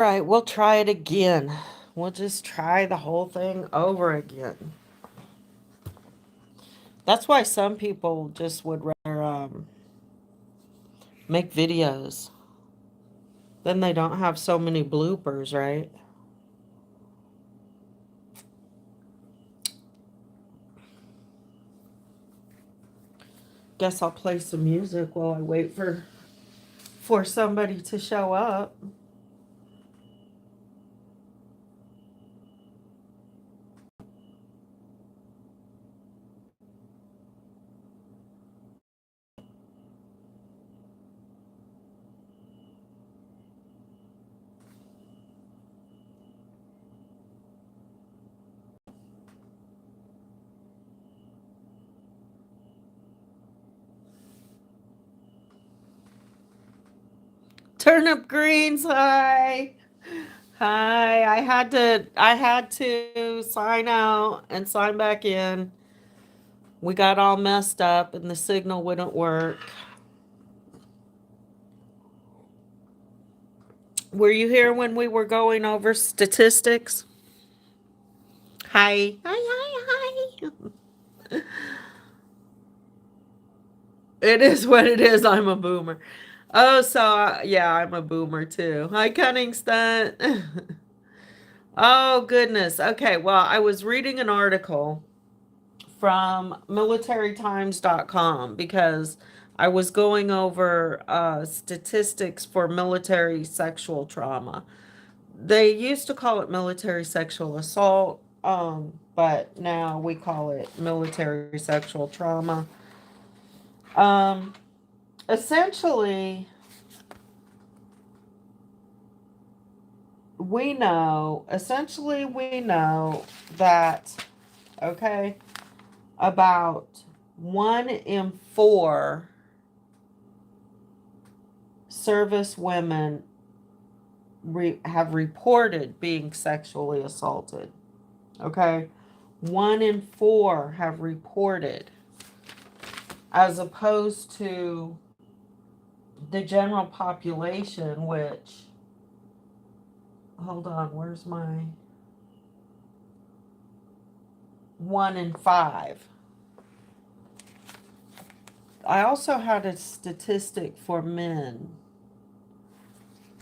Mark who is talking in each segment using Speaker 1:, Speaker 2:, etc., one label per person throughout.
Speaker 1: right, we'll try it again. We'll just try the whole thing over again. That's why some people just would rather make videos. Then they don't have so many bloopers, right? Guess I'll play some music while I wait for somebody to show up. Turnip greens, hi. Hi. I had to sign out and sign back in. We got all messed up and the signal wouldn't work. Were you here when we were going over statistics? Hi. Hi, hi, hi. It is what it is. I'm a boomer. Oh, so yeah, I'm a boomer too. Hi, Cunningston. Oh, goodness. Okay, well, I was reading an article from militarytimes.com because I was going over statistics for military sexual trauma. They used to call it military sexual assault, but now we call it military sexual trauma. Um, essentially, we know that, okay, about 1 in 4 service women have reported being sexually assaulted. Okay, 1 in 4 have reported, as opposed to the general population, which, hold on, where's my 1 in 5? I also had a statistic for men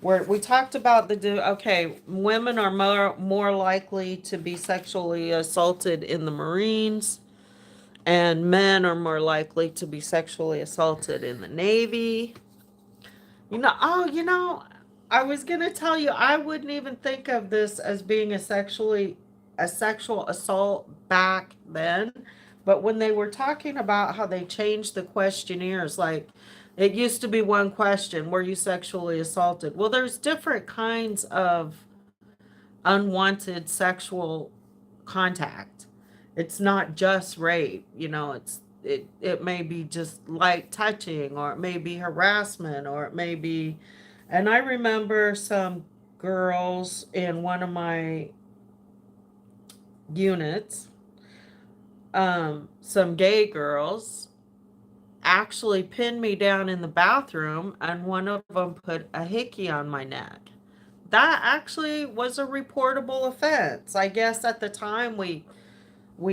Speaker 1: where we talked about okay, women are more likely to be sexually assaulted in the Marines, and men are more likely to be sexually assaulted in the Navy. I was gonna tell you, I wouldn't even think of this as being a sexual assault back then, but when they were talking about how they changed the questionnaires, like it used to be one question, were you sexually assaulted? Well, there's different kinds of unwanted sexual contact. It's not just rape, it may be just light touching, or it may be harassment, or it may be, and I remember some girls in one of my units, some gay girls actually pinned me down in the bathroom, and one of them put a hickey on my neck. That actually was a reportable offense. I guess at the time we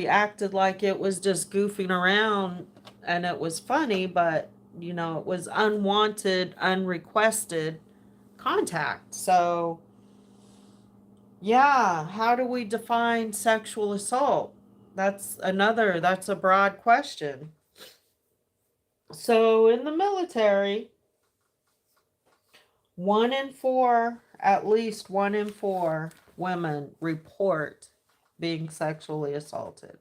Speaker 1: acted like it was just goofing around and it was funny, but it was unwanted, unrequested contact. So, yeah, how do we define sexual assault? That's a broad question. So, in the military, at least 1 in 4 women report being sexually assaulted.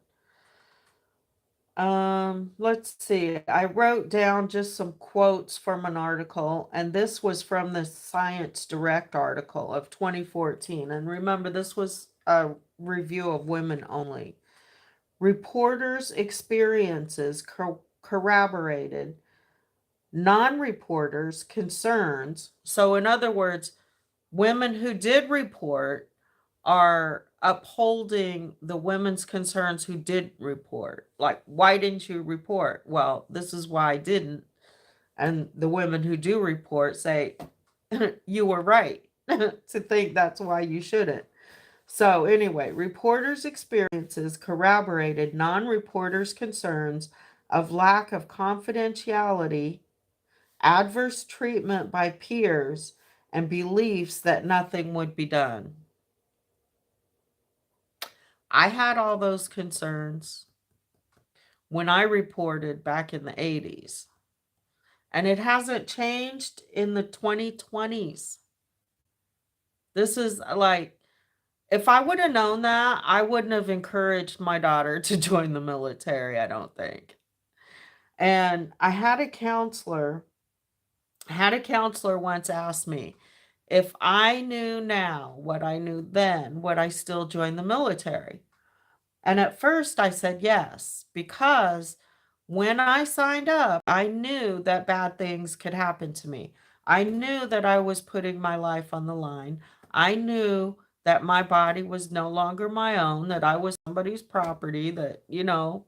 Speaker 1: Let's see. I wrote down just some quotes from an article, and this was from the Science Direct article of 2014. And remember, this was a review of women only. Reporters' experiences corroborated non-reporters' concerns. So, in other words, women who did report are upholding the women's concerns who did report. Like, why didn't you report? Well, this is why I didn't. And the women who do report say, you were right. to think that's why you shouldn't. So, anyway, reporters' experiences corroborated non reporters' concerns of lack of confidentiality, adverse treatment by peers, and beliefs that nothing would be done. I had all those concerns when I reported back in the 80s, and it hasn't changed in the 2020s. This is like, if I would have known that, I wouldn't have encouraged my daughter to join the military, I don't think. And I had a counselor once ask me, if I knew now what I knew then, would I still join the military? And at first I said yes, because when I signed up, I knew that bad things could happen to me. I knew that I was putting my life on the line. I knew that my body was no longer my own, that I was somebody's property, that,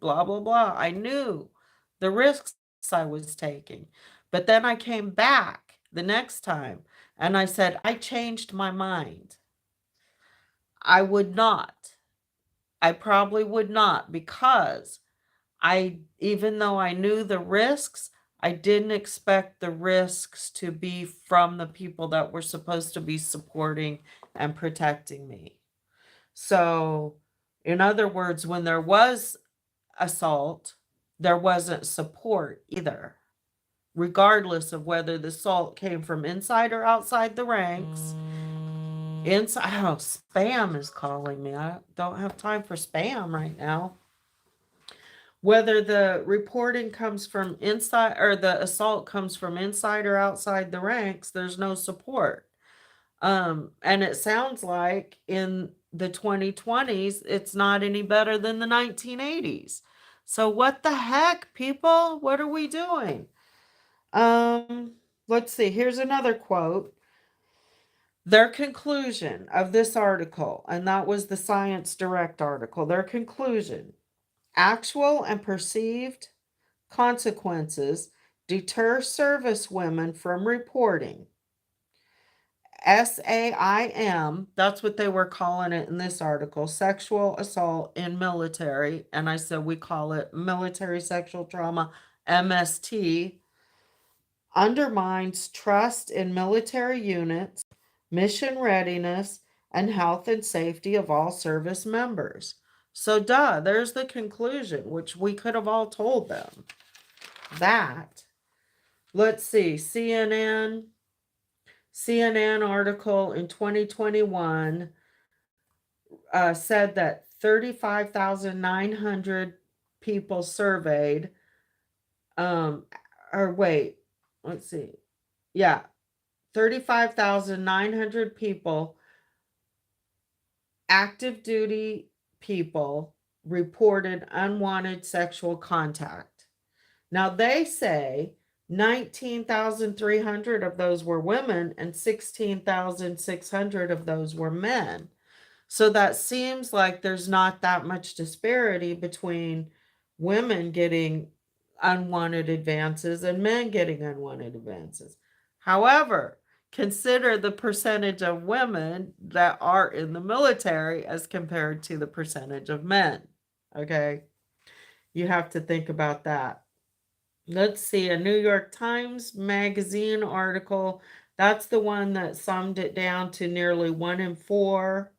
Speaker 1: blah, blah, blah. I knew the risks I was taking. But then I came back the next time and I said, I changed my mind. I would not. I probably would not, because even though I knew the risks, I didn't expect the risks to be from the people that were supposed to be supporting and protecting me. So, in other words, when there was assault, there wasn't support either, regardless of whether the assault came from inside or outside the ranks. Inside, oh, spam is calling me. I don't have time for spam right now. Whether the reporting comes from inside or the assault comes from inside or outside the ranks, there's no support. And it sounds like in the 2020s, it's not any better than the 1980s. So what the heck, people? What are we doing? Let's see. Here's another quote. Their conclusion of this article, and that was the Science Direct article, their conclusion: actual and perceived consequences deter service women from reporting. SAIM, that's what they were calling it in this article, sexual assault in military. And I said we call it military sexual trauma, MST, undermines trust in military units, mission readiness, and health and safety of all service members. So, there's the conclusion, which we could have all told them. That. Let's see, CNN article in 2021 said that 35,900 people surveyed, or wait, let's see. Yeah, 35,900 people, active duty people, reported unwanted sexual contact. Now they say 19,300 of those were women and 16,600 of those were men. So that seems like there's not that much disparity between women getting unwanted advances and men getting unwanted advances. However, consider the percentage of women that are in the military as compared to the percentage of men. Okay? You have to think about that. Let's see, a New York Times Magazine article. That's the one that summed it down to nearly 1 in 4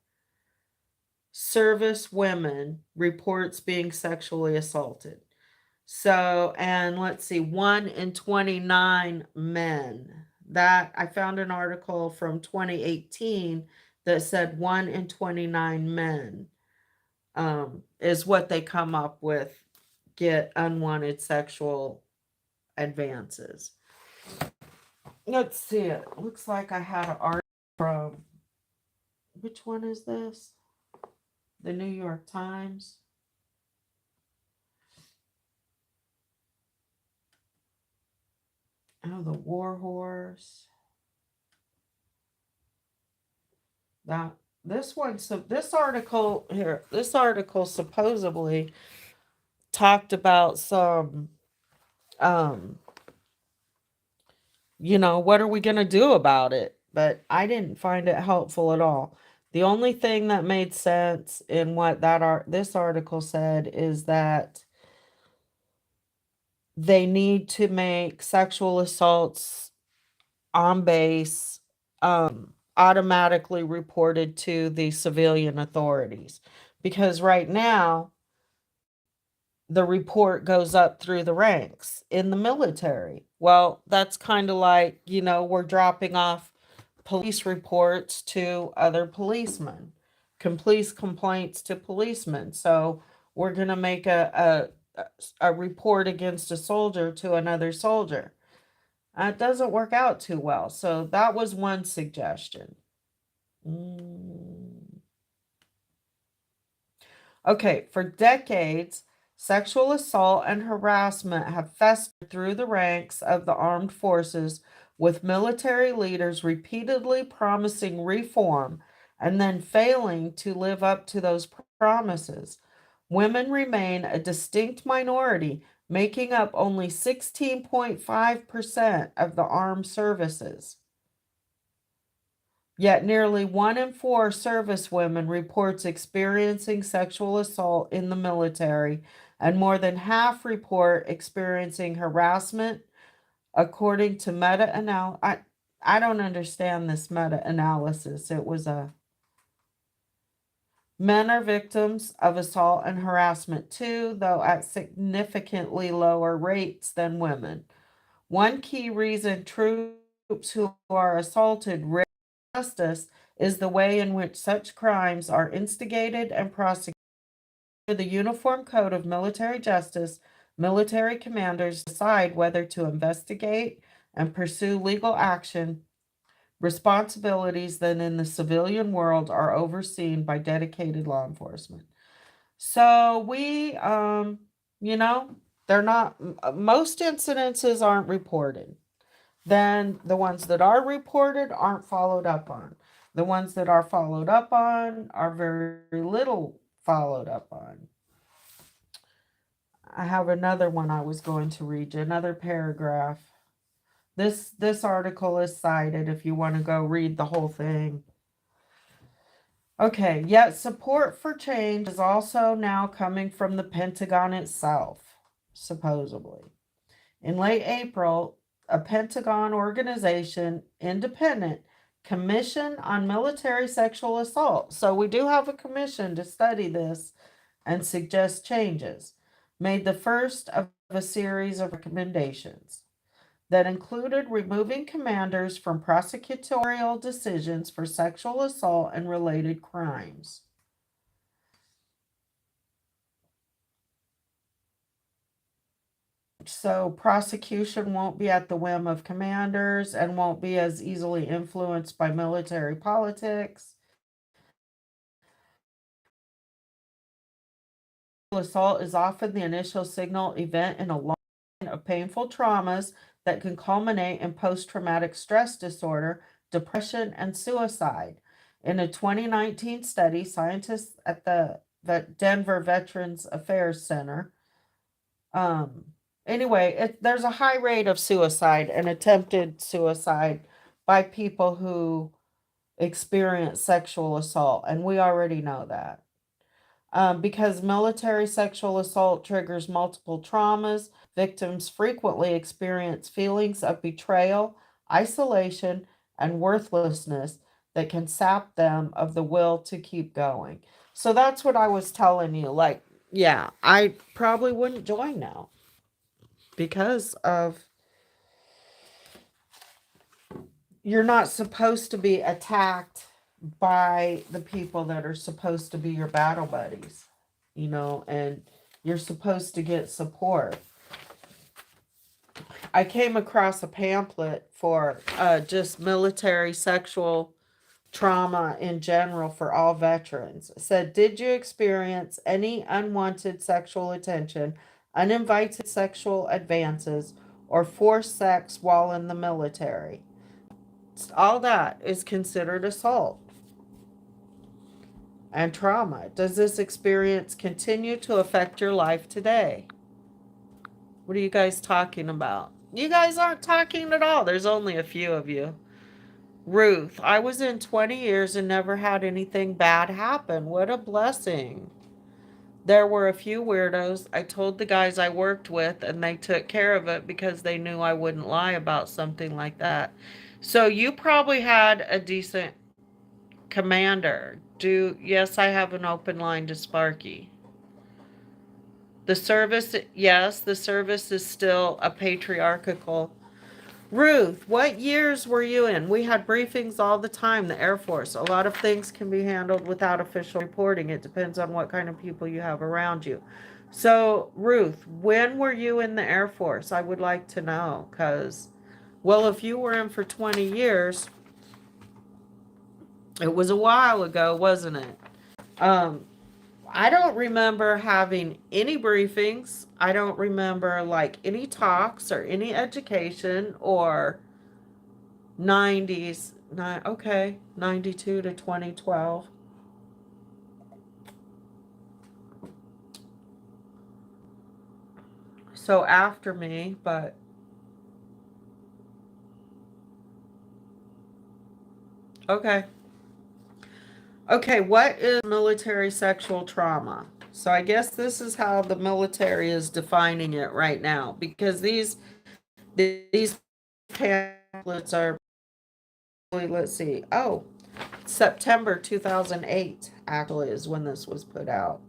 Speaker 1: service women reports being sexually assaulted. So, and let's see, 1 in 29 men. That I found an article from 2018 that said 1 in 29 men is what they come up with, get unwanted sexual advances. Let's see, it looks like I had an article from, which one is this? The New York Times. Oh, the War Horse. That this one, so this article here, this article supposedly talked about some, what are we going to do about it? but I didn't find it helpful at all. The only thing that made sense in what this article said is that they need to make sexual assaults on base automatically reported to the civilian authorities, because right now the report goes up through the ranks in the military. Well, that's kind of like, we're dropping off police reports to other policemen, police complaints to policemen. So we're going to make a report against a soldier to another soldier. It doesn't work out too well. So that was one suggestion. Mm. Okay, for decades, sexual assault and harassment have festered through the ranks of the armed forces, with military leaders repeatedly promising reform and then failing to live up to those promises. Women remain a distinct minority, making up only 16.5% of the armed services. Yet nearly 1 in 4 servicewomen reports experiencing sexual assault in the military, and more than half report experiencing harassment, according to meta-analysis. I don't understand this meta-analysis. It was a men are victims of assault and harassment too, though at significantly lower rates than women. One key reason troops who are assaulted justice is the way in which such crimes are instigated and prosecuted. Under the Uniform Code of Military Justice, military commanders decide whether to investigate and pursue legal action. Responsibilities that in the civilian world are overseen by dedicated law enforcement. So you know, they're not, most incidences aren't reported. Then the ones that are reported aren't followed up on. The ones that are followed up on are very little followed up on. I have another one I was going to read you, another paragraph. This article is cited if you want to go read the whole thing. Okay, yet support for change is also now coming from the Pentagon itself, supposedly. In late April, a Pentagon organization, independent, commission on military sexual assault. So we do have a commission to study this and suggest changes. Made the first of a series of recommendations that included removing commanders from prosecutorial decisions for sexual assault and related crimes. So prosecution won't be at the whim of commanders and won't be as easily influenced by military politics. Assault is often the initial signal event in a long line of painful traumas that can culminate in post-traumatic stress disorder, depression, and suicide. In a 2019 study, scientists at the Denver Veterans Affairs Center, there's a high rate of suicide and attempted suicide by people who experience sexual assault, and we already know that. Because military sexual assault triggers multiple traumas, victims frequently experience feelings of betrayal, isolation, and worthlessness that can sap them of the will to keep going. So that's what I was telling you. Like, yeah, I probably wouldn't join now because of you're not supposed to be attacked by the people that are supposed to be your battle buddies, and you're supposed to get support. I came across a pamphlet for just military sexual trauma in general for all veterans. It said, did you experience any unwanted sexual attention, uninvited sexual advances, or forced sex while in the military? All that is considered assault and trauma. Does this experience continue to affect your life today? What are you guys talking about? You guys aren't talking at all. There's only a few of you. Ruth, I was in 20 years and never had anything bad happen. What a blessing. There were a few weirdos. I told the guys I worked with, and they took care of it because they knew I wouldn't lie about something like that. So you probably had a decent commander. Yes, I have an open line to Sparky. The service, yes, the service is still a patriarchal. Ruth, what years were you in? We had briefings all the time, the Air Force. A lot of things can be handled without official reporting. It depends on what kind of people you have around you. So, Ruth, when were you in the Air Force? I would like to know because, well, if you were in for 20 years, it was a while ago, wasn't it? Um, I don't remember having any briefings. I don't remember like any talks or any education or 90s. Okay, 92 to 2012. So after me, but okay. Okay, what is military sexual trauma? So I guess this is how the military is defining it right now because these pamphlets are, let's see. Oh, September 2008 actually is when this was put out.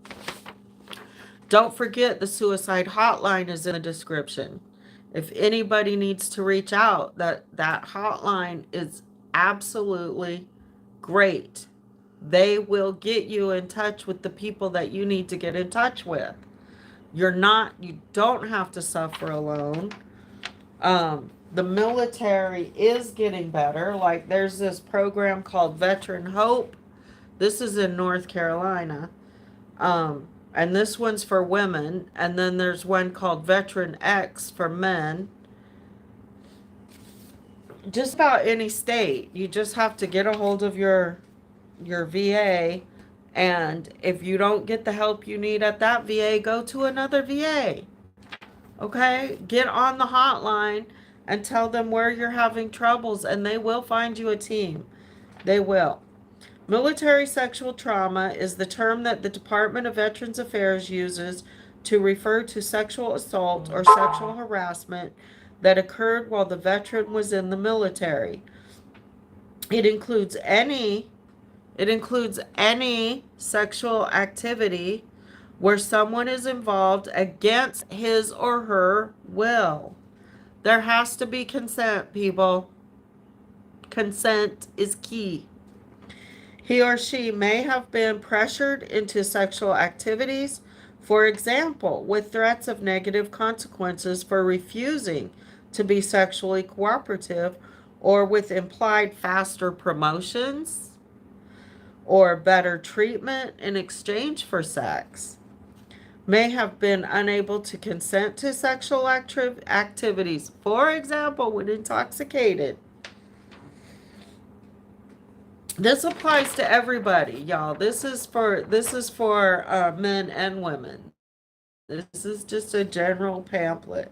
Speaker 1: Don't forget the suicide hotline is in the description. If anybody needs to reach out, that hotline is absolutely great. They will get you in touch with the people that you need to get in touch with. You don't have to suffer alone. The military is getting better. Like there's this program called Veteran Hope. This is in North Carolina. And this one's for women. And then there's one called Veteran X for men. Just about any state. You just have to get a hold of your VA, and if you don't get the help you need at that VA, go to another VA. Okay? Get on the hotline and tell them where you're having troubles, and they will find you a team. They will. Military sexual trauma is the term that the Department of Veterans Affairs uses to refer to sexual assault or sexual harassment that occurred while the veteran was in the military. It includes any It includes any sexual activity where someone is involved against his or her will. There has to be consent, people. Consent is key. He or she may have been pressured into sexual activities, for example, with threats of negative consequences for refusing to be sexually cooperative, or with implied faster promotions or better treatment in exchange for sex. May have been unable to consent to sexual activities, for example, when intoxicated. This applies to everybody, y'all. This is for men and women. This is just a general pamphlet.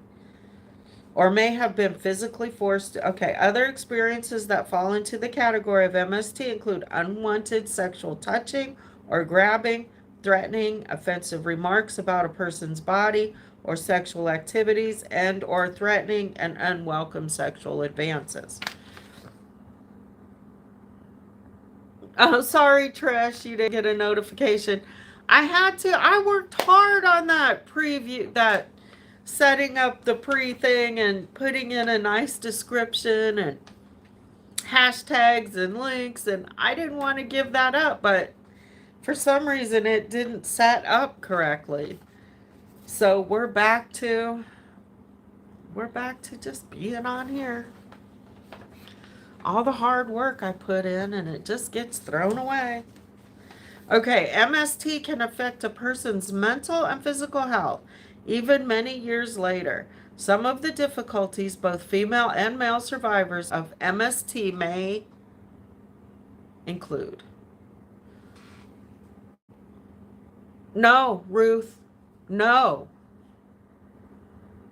Speaker 1: Or may have been physically forced. Okay, other experiences that fall into the category of MST include unwanted sexual touching or grabbing, threatening, offensive remarks about a person's body or sexual activities, and or threatening and unwelcome sexual advances. Oh, sorry, Trish, you didn't get a notification. I worked hard on that preview, that setting up the pre thing and putting in a nice description and hashtags and links, and I didn't want to give that up, but for some reason it didn't set up correctly. So we're back to just being on here. All the hard work I put in and it just gets thrown away. Okay, MST can affect a person's mental and physical health, even many years later. Some of the difficulties both female and male survivors of MST may include. No, Ruth. No.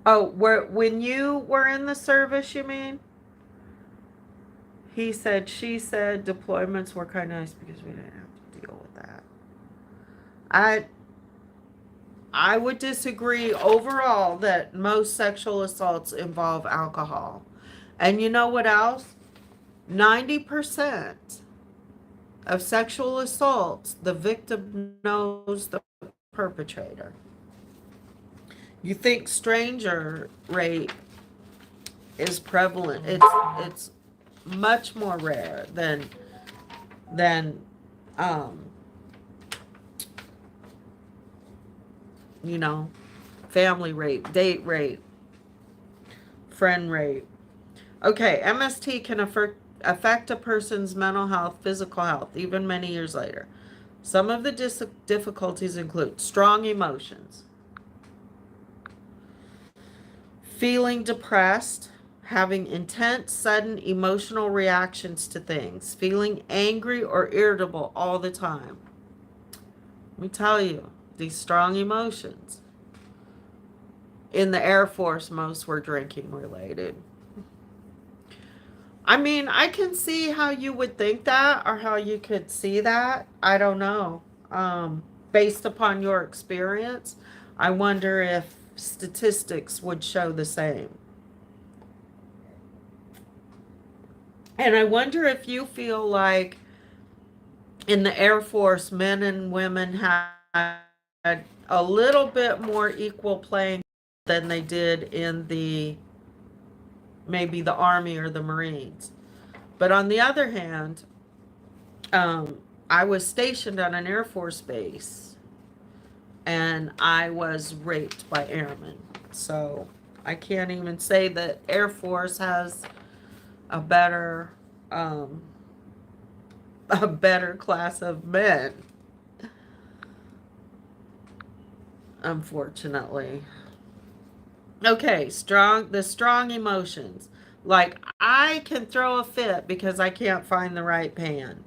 Speaker 1: Oh, when you were in the service, you mean? He said, she said, deployments were kind of nice because we didn't have to deal with that. I I would disagree overall that most sexual assaults involve alcohol. And you know what else? 90% of sexual assaults, the victim knows the perpetrator. You think stranger rape is prevalent. It's much more rare than um, you know, family rape, date rape, friend rape. Okay, MST can affect a person's mental health, physical health, even many years later. Some of the difficulties include strong emotions, feeling depressed, having intense, sudden emotional reactions to things, feeling angry or irritable all the time. Let me tell you, these strong emotions. In the Air Force, most were drinking related. I mean, I can see how you would think that or how you could see that. I don't know. Based upon your experience, I wonder if statistics would show the same. And I wonder if you feel like in the Air Force, men and women had a little bit more equal playing than they did in the maybe the Army or the Marines. But on the other hand, I was stationed on an Air Force base and I was raped by airmen. So I can't even say that Air Force has a better um, a better class of men, unfortunately. Okay, the strong emotions. Like I can throw a fit because I can't find the right pan.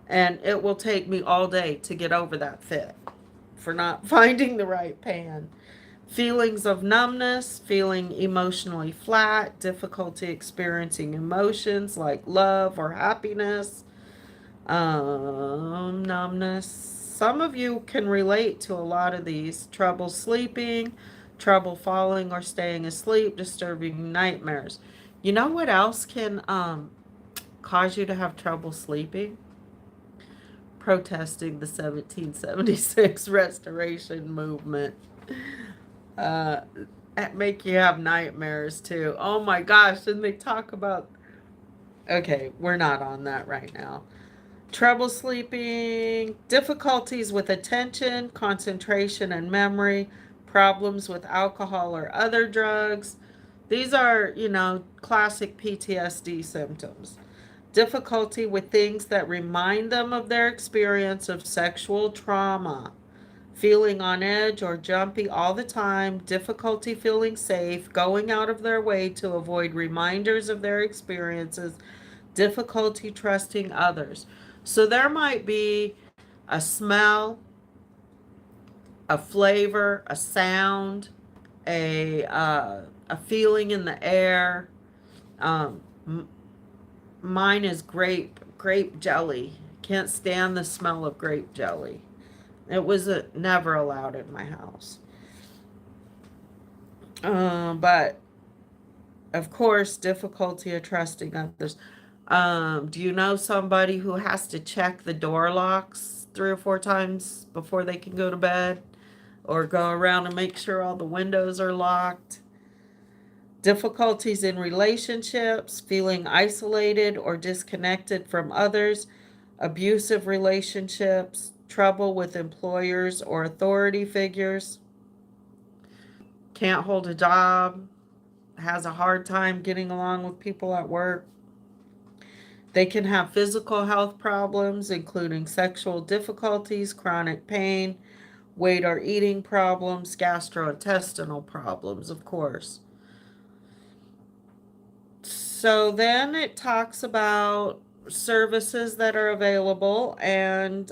Speaker 1: And it will take me all day to get over that fit for not finding the right pan. Feelings of numbness, feeling emotionally flat, difficulty experiencing emotions like love or happiness, numbness. Some of you can relate to a lot of these. Trouble sleeping, trouble falling or staying asleep, disturbing nightmares. You know what else can cause you to have trouble sleeping? Protesting the 1776 restoration movement. Uh, that make you have nightmares too. Oh my gosh, and they talk about. Okay, we're not on that right now. Trouble sleeping, difficulties with attention, concentration, and memory, problems with alcohol or other drugs. These are, classic PTSD symptoms. Difficulty with things that remind them of their experience of sexual trauma. Feeling on edge or jumpy all the time, difficulty feeling safe, going out of their way to avoid reminders of their experiences, difficulty trusting others. So there might be a smell, a flavor, a sound, a feeling in the air. Um, Mine is grape jelly. Can't stand the smell of grape jelly. It was never allowed in my house. But of course, difficulty of trusting others. Do you know somebody who has to check the door locks 3 or 4 times before they can go to bed? Or go around and make sure all the windows are locked? Difficulties in relationships, feeling isolated or disconnected from others, abusive relationships, trouble with employers or authority figures, can't hold a job, has a hard time getting along with people at work. They can have physical health problems, including sexual difficulties, chronic pain, weight or eating problems, gastrointestinal problems, of course. So then it talks about services that are available and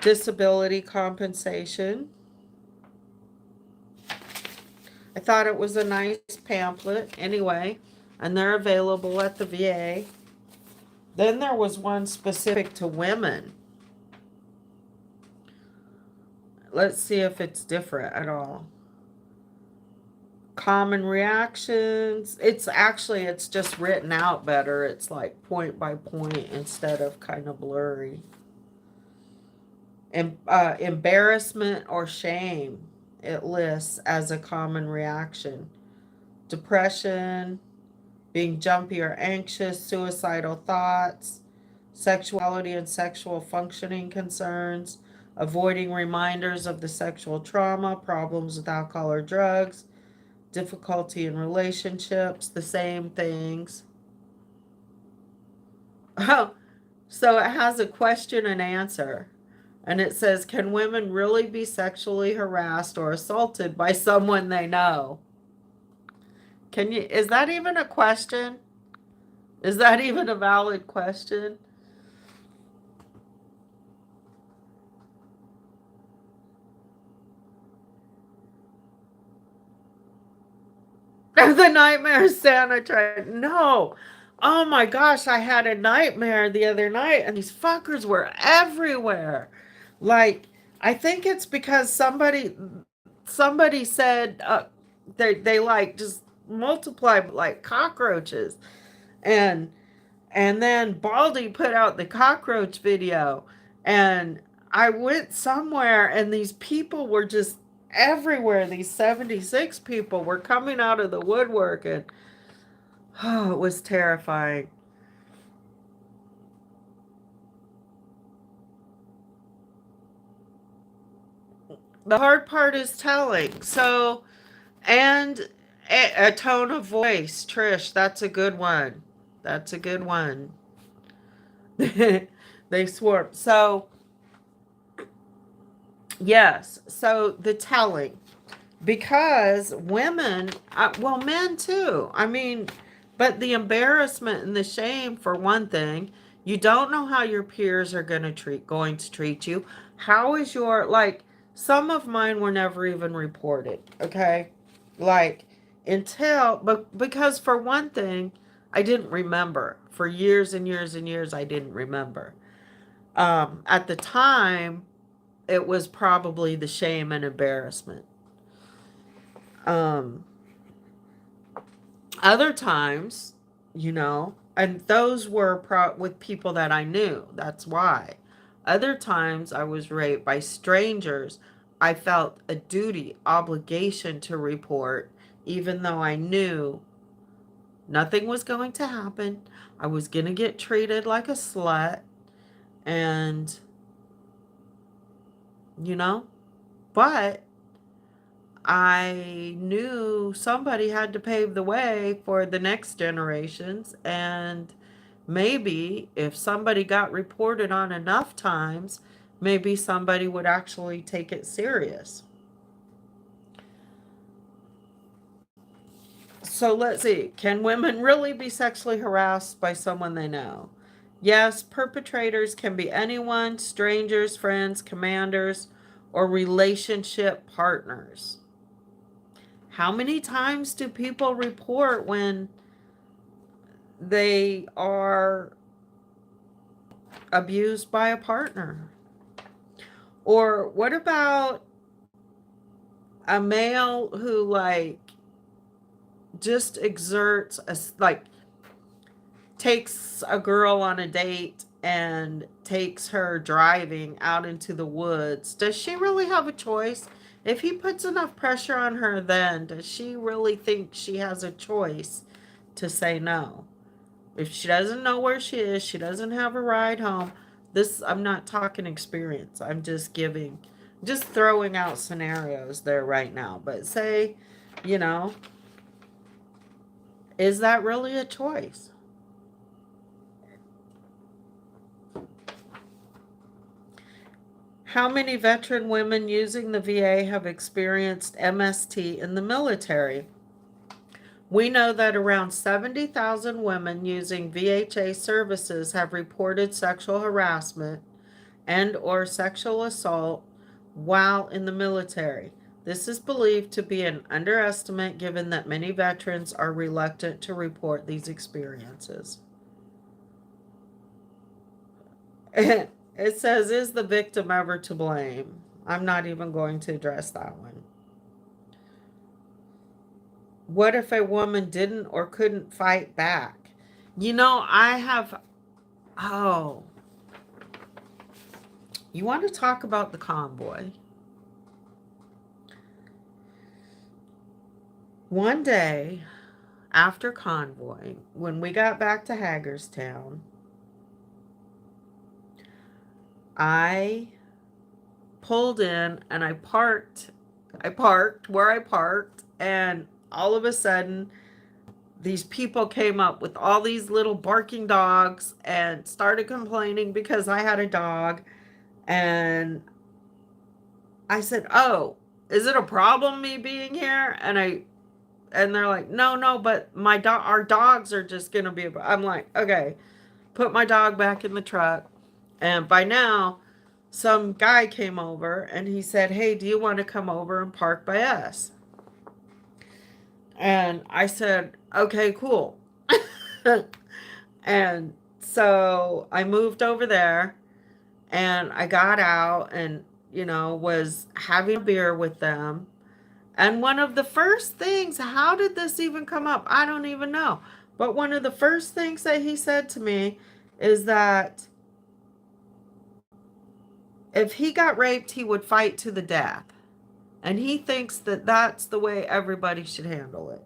Speaker 1: disability compensation. I thought it was a nice pamphlet. Anyway, and they're available at the VA. Then there was one specific to women. Let's see if it's different at all. Common reactions. It's just written out better. It's like point by point instead of kind of blurry. Embarrassment or shame, it lists as a common reaction. Depression, being jumpy or anxious, suicidal thoughts, sexuality and sexual functioning concerns, avoiding reminders of the sexual trauma, problems with alcohol or drugs, difficulty in relationships, the same things. Oh, so it has a question and answer. And it says, can women really be sexually harassed or assaulted by someone they know? Is that even a question? Is that even a valid question? The nightmare Santa tried. No. Oh my gosh, I had a nightmare the other night and these fuckers were everywhere. Like, I think it's because somebody said they like just multiply like cockroaches. And and then Baldy put out the cockroach video, and I went somewhere and these people were just everywhere. These 76 people were coming out of the woodwork, and oh, it was terrifying. The hard part is telling. So, and a tone of voice, Trish, that's a good one. That's a good one. They swore. So, yes. So the telling, because women, well, men too. I mean, but the embarrassment and the shame for one thing. You don't know how your peers are going to treat you. How is your like? Some of mine were never even reported. Okay, like but because for one thing, I didn't remember for years and years and years. I didn't remember. At the time, it was probably the shame and embarrassment. Um, Other times, and those were with people that I knew. That's why. Other times I was raped by strangers. I felt a duty, obligation to report, even though I knew nothing was going to happen. I was going to get treated like a slut. And, you know, but I knew somebody had to pave the way for the next generations. And maybe if somebody got reported on enough times, maybe somebody would actually take it serious. So let's see. Can women really be sexually harassed by someone they know? Yes, perpetrators can be anyone, strangers, friends, commanders, or relationship partners. How many times do people report when they are abused by a partner? Or what about a male who like just exerts like takes a girl on a date and takes her driving out into the woods? Does she really have a choice? If he puts enough pressure on her, then does she really think she has a choice to say no? If she doesn't know where she is, she doesn't have a ride home. I'm not talking experience. I'm just throwing out scenarios there right now. But say, you know, is that really a choice? How many veteran women using the VA have experienced MST in the military? We know that around 70,000 women using VHA services have reported sexual harassment and or sexual assault while in the military. This is believed to be an underestimate given that many veterans are reluctant to report these experiences. It says, is the victim ever to blame? I'm not even going to address that one. What if a woman didn't or couldn't fight back? I have, oh, you want to talk about the convoy? One day after convoy, when we got back to Hagerstown, I pulled in and I parked. I parked where I parked, and all of a sudden, these people came up with all these little barking dogs and started complaining because I had a dog. And I said, "Oh, is it a problem me being here?" And they're like, "No, no, but our dogs are just gonna be." I'm like, "Okay." Put my dog back in the truck, and by now, some guy came over and he said, "Hey, do you want to come over and park by us?" And I said, "Okay, cool." And so I moved over there and I got out and, was having a beer with them. And one of the first things, how did this even come up? I don't even know. But one of the first things that he said to me is that if he got raped, he would fight to the death. And he thinks that that's the way everybody should handle it.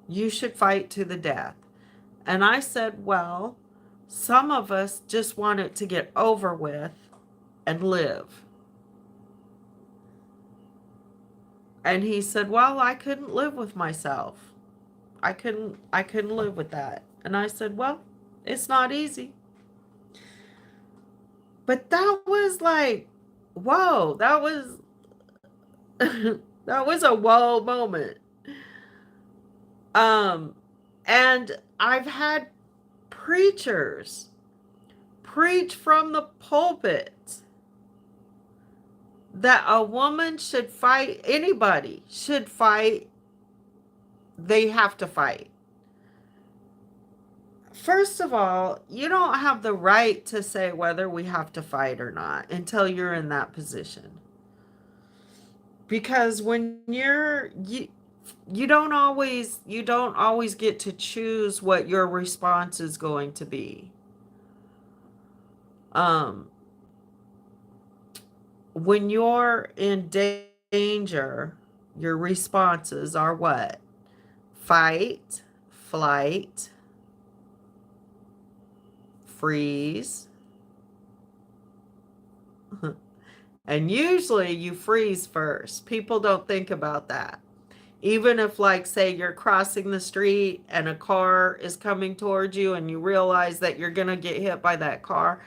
Speaker 1: You should fight to the death. And I said, well, some of us just want it to get over with and live. And he said, well, I couldn't live with myself. I couldn't live with that. And I said, well, it's not easy. But that was like, whoa, that was that was a whoa moment. And I've had preachers preach from the pulpit that a woman should fight, anybody should fight, they have to fight. First of all, you don't have the right to say whether we have to fight or not until you're in that position. Because when you don't always get to choose what your response is going to be. When you're in danger, your responses are what? Fight, flight, freeze. And usually you freeze first. People don't think about that. Even if, like, say you're crossing the street and a car is coming towards you and you realize that you're going to get hit by that car,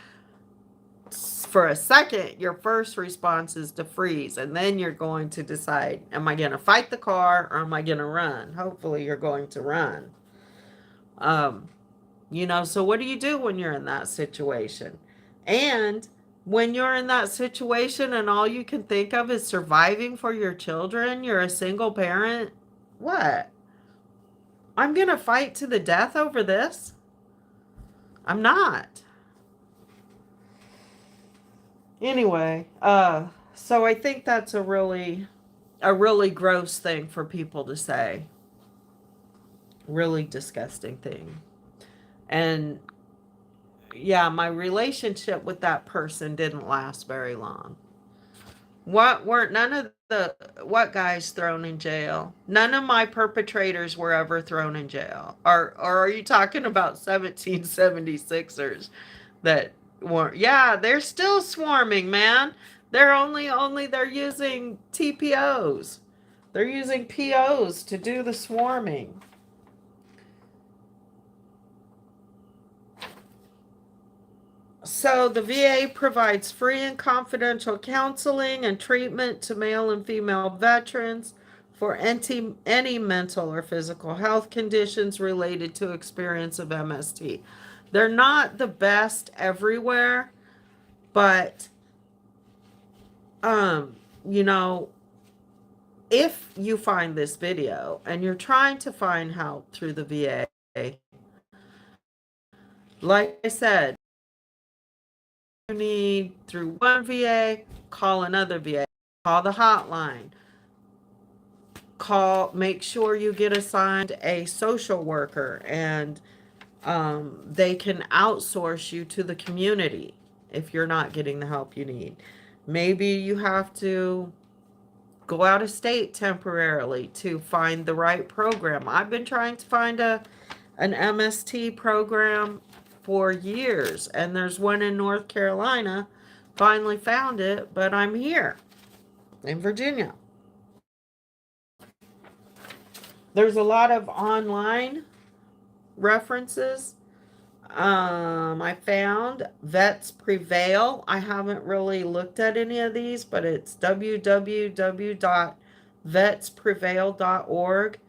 Speaker 1: for a second, your first response is to freeze. And then you're going to decide, am I going to fight the car or am I going to run? Hopefully you're going to run. So what do you do when you're in that situation? And when you're in that situation and all you can think of is surviving for your children, you're a single parent, what? I'm going to fight to the death over this? I'm not. Anyway, so I think that's a really gross thing for people to say. Really disgusting thing. And yeah, my relationship with that person didn't last very long. What guys thrown in jail? None of my perpetrators were ever thrown in jail. Or are you talking about 1776ers that weren't? Yeah, they're still swarming, man. They're using TPOs. They're using POs to do the swarming. So the VA provides free and confidential counseling and treatment to male and female veterans for any mental or physical health conditions related to experience of MST. They're not the best everywhere, but if you find this video and you're trying to find help through the VA, like I said, you need through one VA, call another VA, call the hotline, make sure you get assigned a social worker, and they can outsource you to the community if you're not getting the help you need. Maybe you have to go out of state temporarily to find the right program. I've been trying to find an MST program for years, and there's one in North Carolina. Finally found it, but I'm here in Virginia. There's a lot of online references. I found Vets Prevail. I haven't really looked at any of these, but it's www.vetsprevail.org.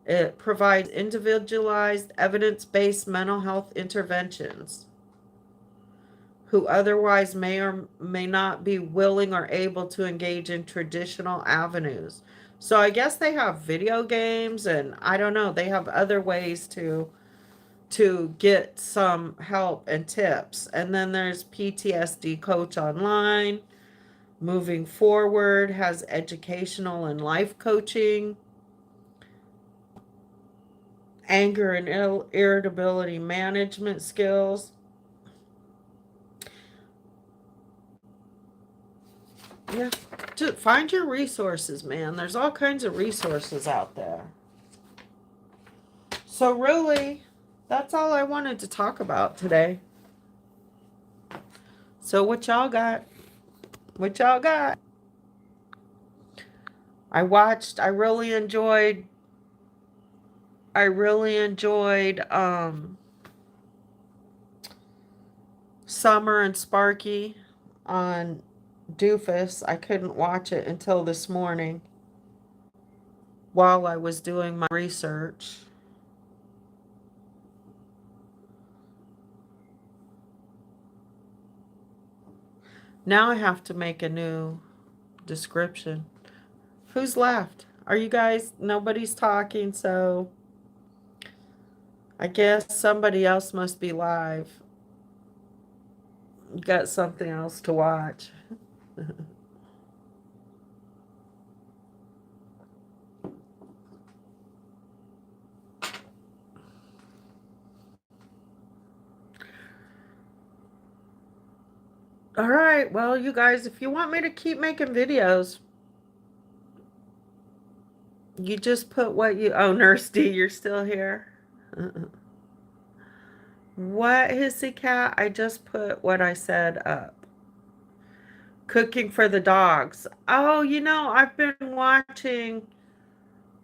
Speaker 1: It provides individualized, evidence-based mental health interventions who otherwise may or may not be willing or able to engage in traditional avenues. So I guess they have video games, and I don't know, they have other ways to get some help and tips. And then there's PTSD Coach Online. Moving Forward has educational and life coaching. Anger and irritability management skills. Yeah, just find your resources, man. There's all kinds of resources out there. So really, that's all I wanted to talk about today. So what y'all got? What y'all got? I really enjoyed Summer and Sparky on Doofus. I couldn't watch it until this morning while I was doing my research. Now I have to make a new description. Who's left? Are you guys? Nobody's talking, so I guess somebody else must be live. You got something else to watch. All right, well, you guys, if you want me to keep making videos, you just put what you... Oh, Nurse D, you're still here? What, Hissy Cat? I just put what I said up. Cooking for the dogs. Oh, I've been watching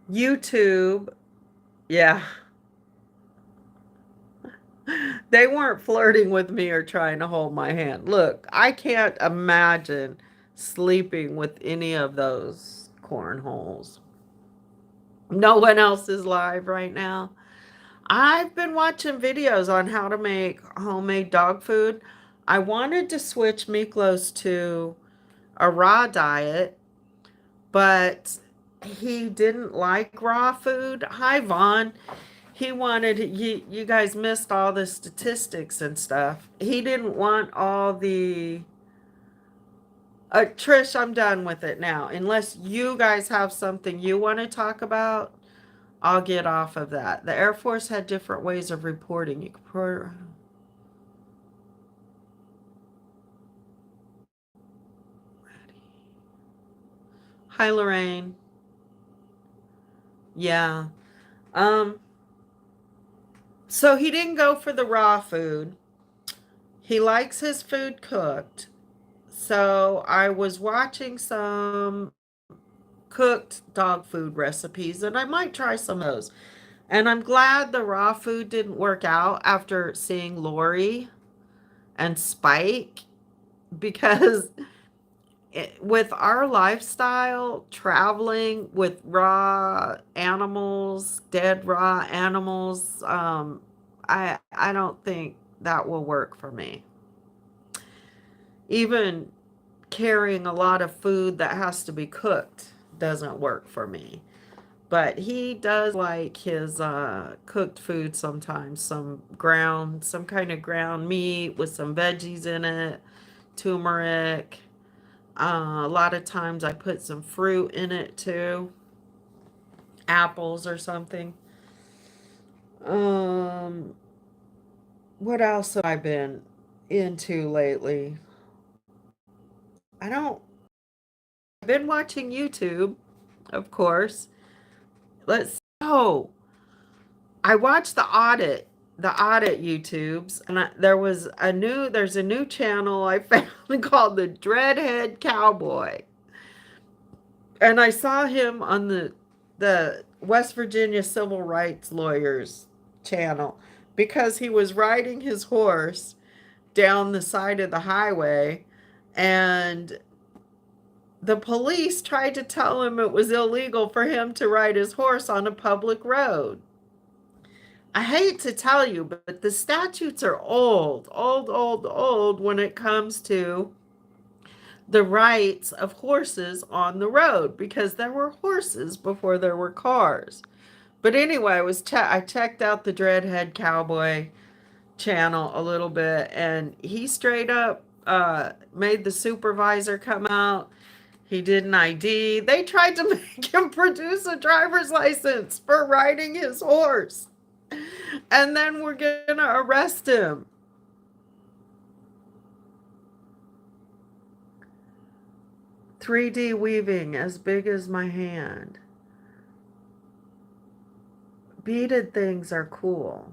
Speaker 1: YouTube. Yeah. They weren't flirting with me or trying to hold my hand. Look, I can't imagine sleeping with any of those cornholes. No one else is live right now. I've been watching videos on how to make homemade dog food. I wanted to switch Miklos to a raw diet, but he didn't like raw food. Hi, Vaughn. He wanted, you guys missed all the statistics and stuff. He didn't want all the... Trish, I'm done with it now. Unless you guys have something you want to talk about, I'll get off of that. The Air Force had different ways of reporting. You could report... Hi, Lorraine. Yeah. So he didn't go for the raw food. He likes his food cooked. So I was watching some cooked dog food recipes, and I might try some of those. And I'm glad the raw food didn't work out after seeing Lori and Spike, because with our lifestyle, traveling with raw animals, dead raw animals, I don't think that will work for me. Even carrying a lot of food that has to be cooked doesn't work for me. But he does like his cooked food sometimes, some kind of ground meat with some veggies in it, turmeric. A lot of times I put some fruit in it too, apples or something. Um, what else have I been into lately? I don't. I've been watching YouTube, of course. Let's. Oh, I watched the audit YouTubes, and there's a new channel I found called the Dreadhead Cowboy, and I saw him on the West Virginia Civil Rights Lawyers channel because he was riding his horse down the side of the highway, and the police tried to tell him it was illegal for him to ride his horse on a public road. I hate to tell you, but the statutes are old, old, old, old when it comes to the rights of horses on the road because there were horses before there were cars. But anyway, I checked out the Dreadhead Cowboy channel a little bit, and he straight up made the supervisor come out. He did an ID. They tried to make him produce a driver's license for riding his horse. And then we're going to arrest him. 3D weaving as big as my hand. Beaded things are cool.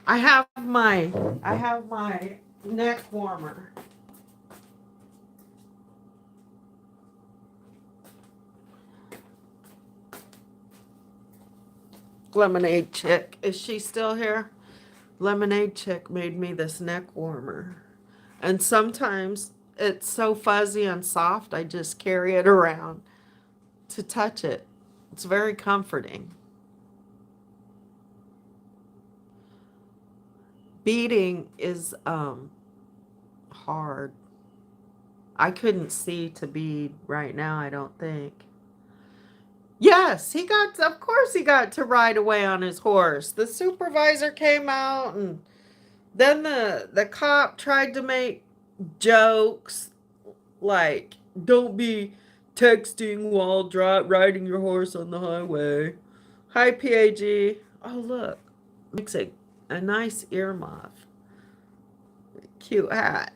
Speaker 1: I have my neck warmer. Lemonade Chick. Is she still here? Lemonade Chick made me this neck warmer. And sometimes it's so fuzzy and soft, I just carry it around to touch it. It's very comforting. Beading is hard. I couldn't see to bead right now, I don't think. Yes, of course he got to ride away on his horse. The supervisor came out, and then the cop tried to make jokes like, don't be texting while riding your horse on the highway. Hi, PAG. Oh, look. Makes a nice earmuff. Cute hat.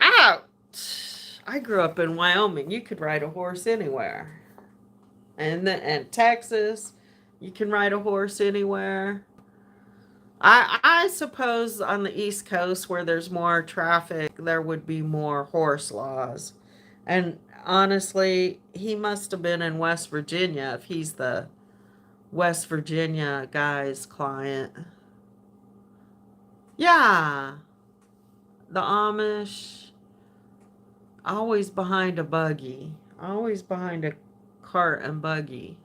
Speaker 1: Ouch! I grew up in Wyoming. You could ride a horse anywhere. And Texas, you can ride a horse anywhere. I suppose on the East Coast where there's more traffic, there would be more horse laws. And honestly, he must have been in West Virginia if he's the West Virginia guy's client. Yeah, the Amish, always behind a buggy, always behind a cart and buggy.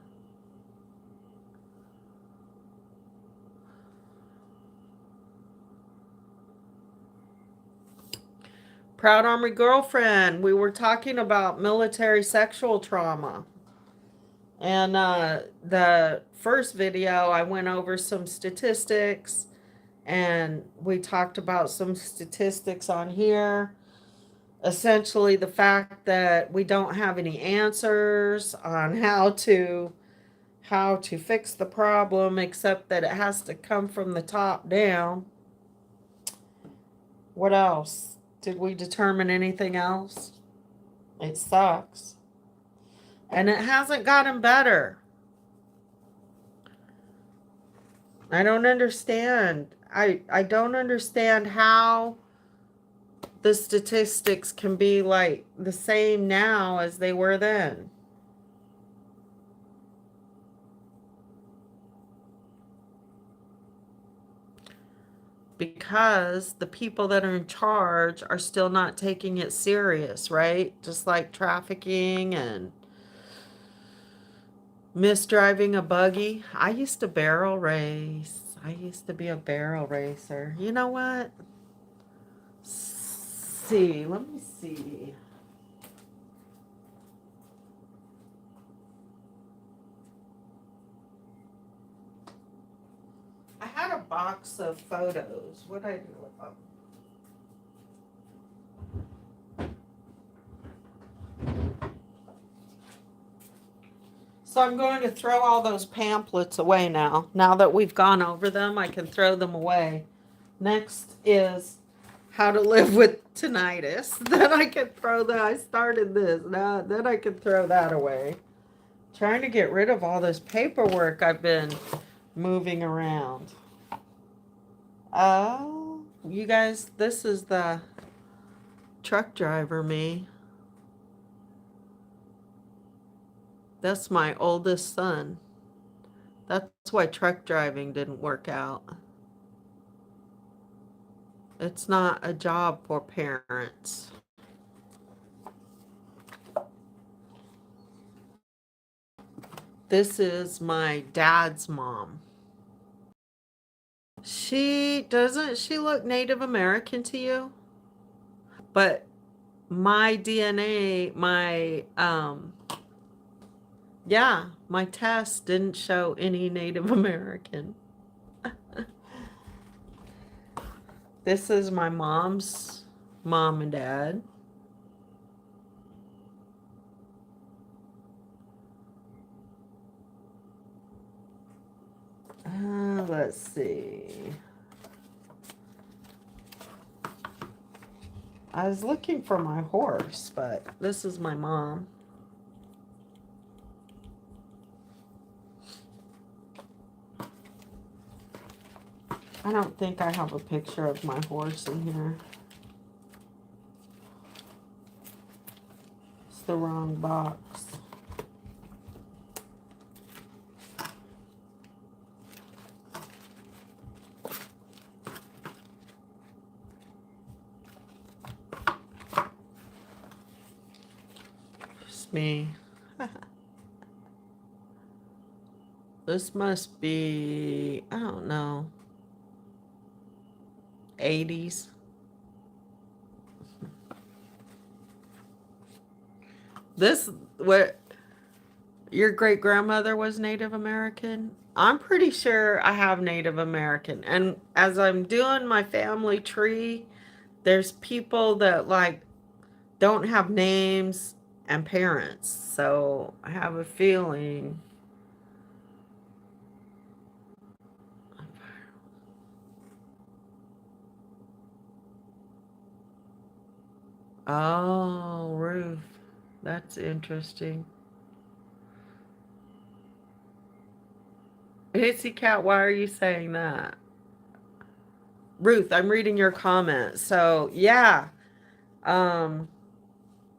Speaker 1: Proud Army Girlfriend, we were talking about military sexual trauma. And the first video, I went over some statistics, and we talked about some statistics on here. Essentially, the fact that we don't have any answers on how to fix the problem, except that it has to come from the top down. What else? Did we determine anything else? It sucks. And it hasn't gotten better. I don't understand. I don't understand how the statistics can be like the same now as they were then. Because the people that are in charge are still not taking it serious, right? Just like trafficking and misdriving a buggy. I used to barrel race. I used to be a barrel racer. You know what? See, let me see. I had a box of photos. What did I do with them? So I'm going to throw all those pamphlets away now. Now that we've gone over them, I can throw them away. Next is how to live with tinnitus. Then I can throw that. I started this. Now, then I can throw that away. Trying to get rid of all this paperwork I've been moving around. Oh, you guys, this is the truck driver me. That's my oldest son. That's why truck driving didn't work out. It's not a job for parents. This is my dad's mom. She look Native American to you? But my DNA, yeah, my test didn't show any Native American. This is my mom's mom and dad. Let's see. I was looking for my horse, but this is my mom. I don't think I have a picture of my horse in here. It's the wrong box. It's me. This must be, I don't know, 80s. This, what, your great grandmother was Native American? I'm pretty sure I have Native American. And as I'm doing my family tree, there's people that like don't have names and parents. So I have a feeling. Oh, Ruth. That's interesting. Hissy Cat, why are you saying that? Ruth, I'm reading your comment. So yeah, um,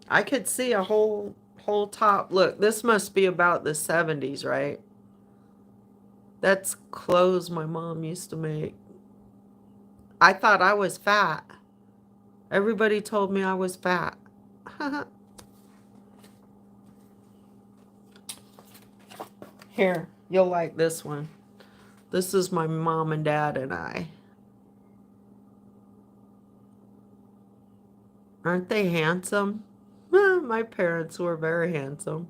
Speaker 1: I could see a whole top. Look, this must be about the 70s, right? That's clothes my mom used to make. I thought I was fat. Everybody told me I was fat. Here, you'll like this one. This is my mom and dad and I. Aren't they handsome? My parents were very handsome.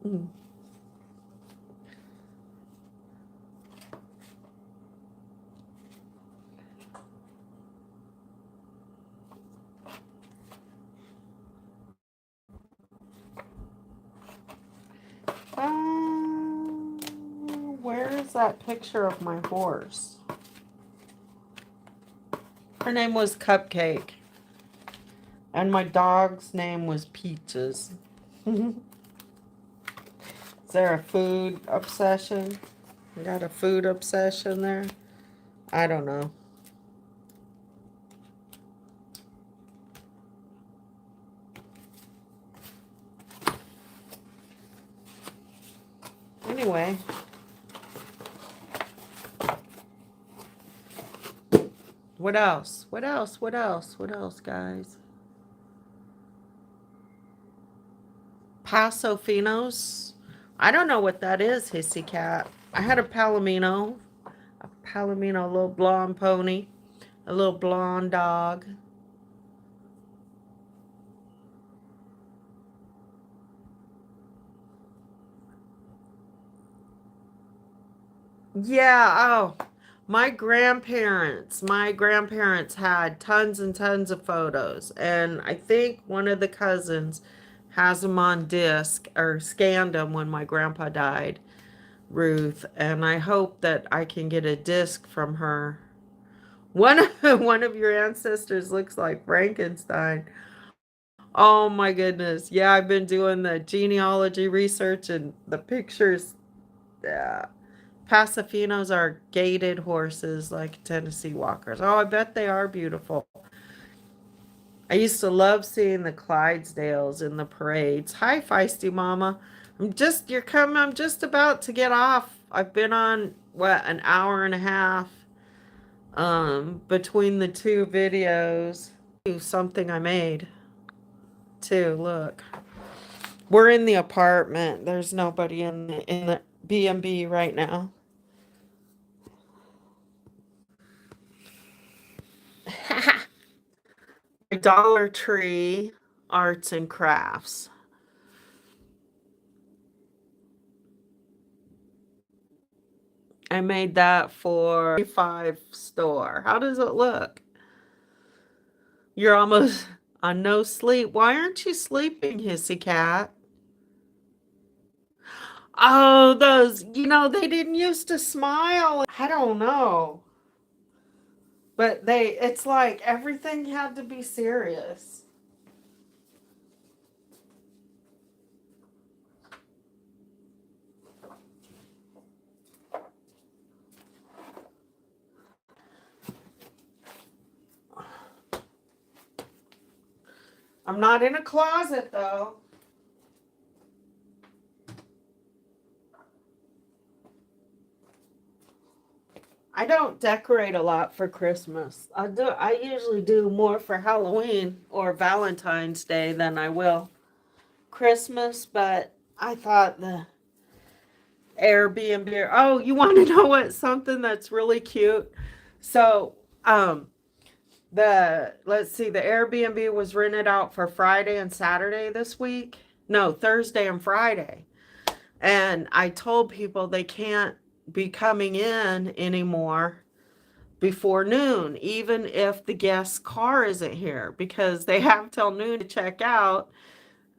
Speaker 1: Mm. Where is that picture of my horse? Her name was Cupcake. And my dog's name was Peaches. Is there a food obsession? We got a food obsession there? I don't know. Anyway. What else? What else? What else? What else, guys? Paso Finos. I don't know what that is, Hissy Cat. I had a Palomino. a Palomino, a little blonde pony, a little blonde dog. Yeah, oh, my grandparents had tons and tons of photos, and I think one of the cousins has them on disc or scanned them when my grandpa died, Ruth, and I hope that I can get a disc from her. One of your ancestors looks like Frankenstein. Oh my goodness. Yeah, I've been doing the genealogy research and the pictures. Yeah. Pasafinos are gaited horses like Tennessee Walkers. Oh, I bet they are beautiful. I used to love seeing the Clydesdales in the parades. Hi, Feisty Mama. You're coming. I'm just about to get off. I've been on, what, an hour and a half, between the two videos. Something I made, too. Look. We're in the apartment. There's nobody in the B&B right now. Dollar Tree Arts and Crafts. I made that for 5 store. How does it look? You're almost on no sleep. Why aren't you sleeping, hissy cat? Oh, they didn't used to smile. I don't know. But it's like everything had to be serious. I'm not in a closet though. I don't decorate a lot for Christmas. I usually do more for Halloween or Valentine's Day than I will Christmas, but I thought the Airbnb. Oh, you want to know what something that's really cute? So, let's see, the Airbnb was rented out for Friday and Saturday this week. No, Thursday and Friday. And I told people they can't be coming in anymore before noon, even if the guest's car isn't here, because they have till noon to check out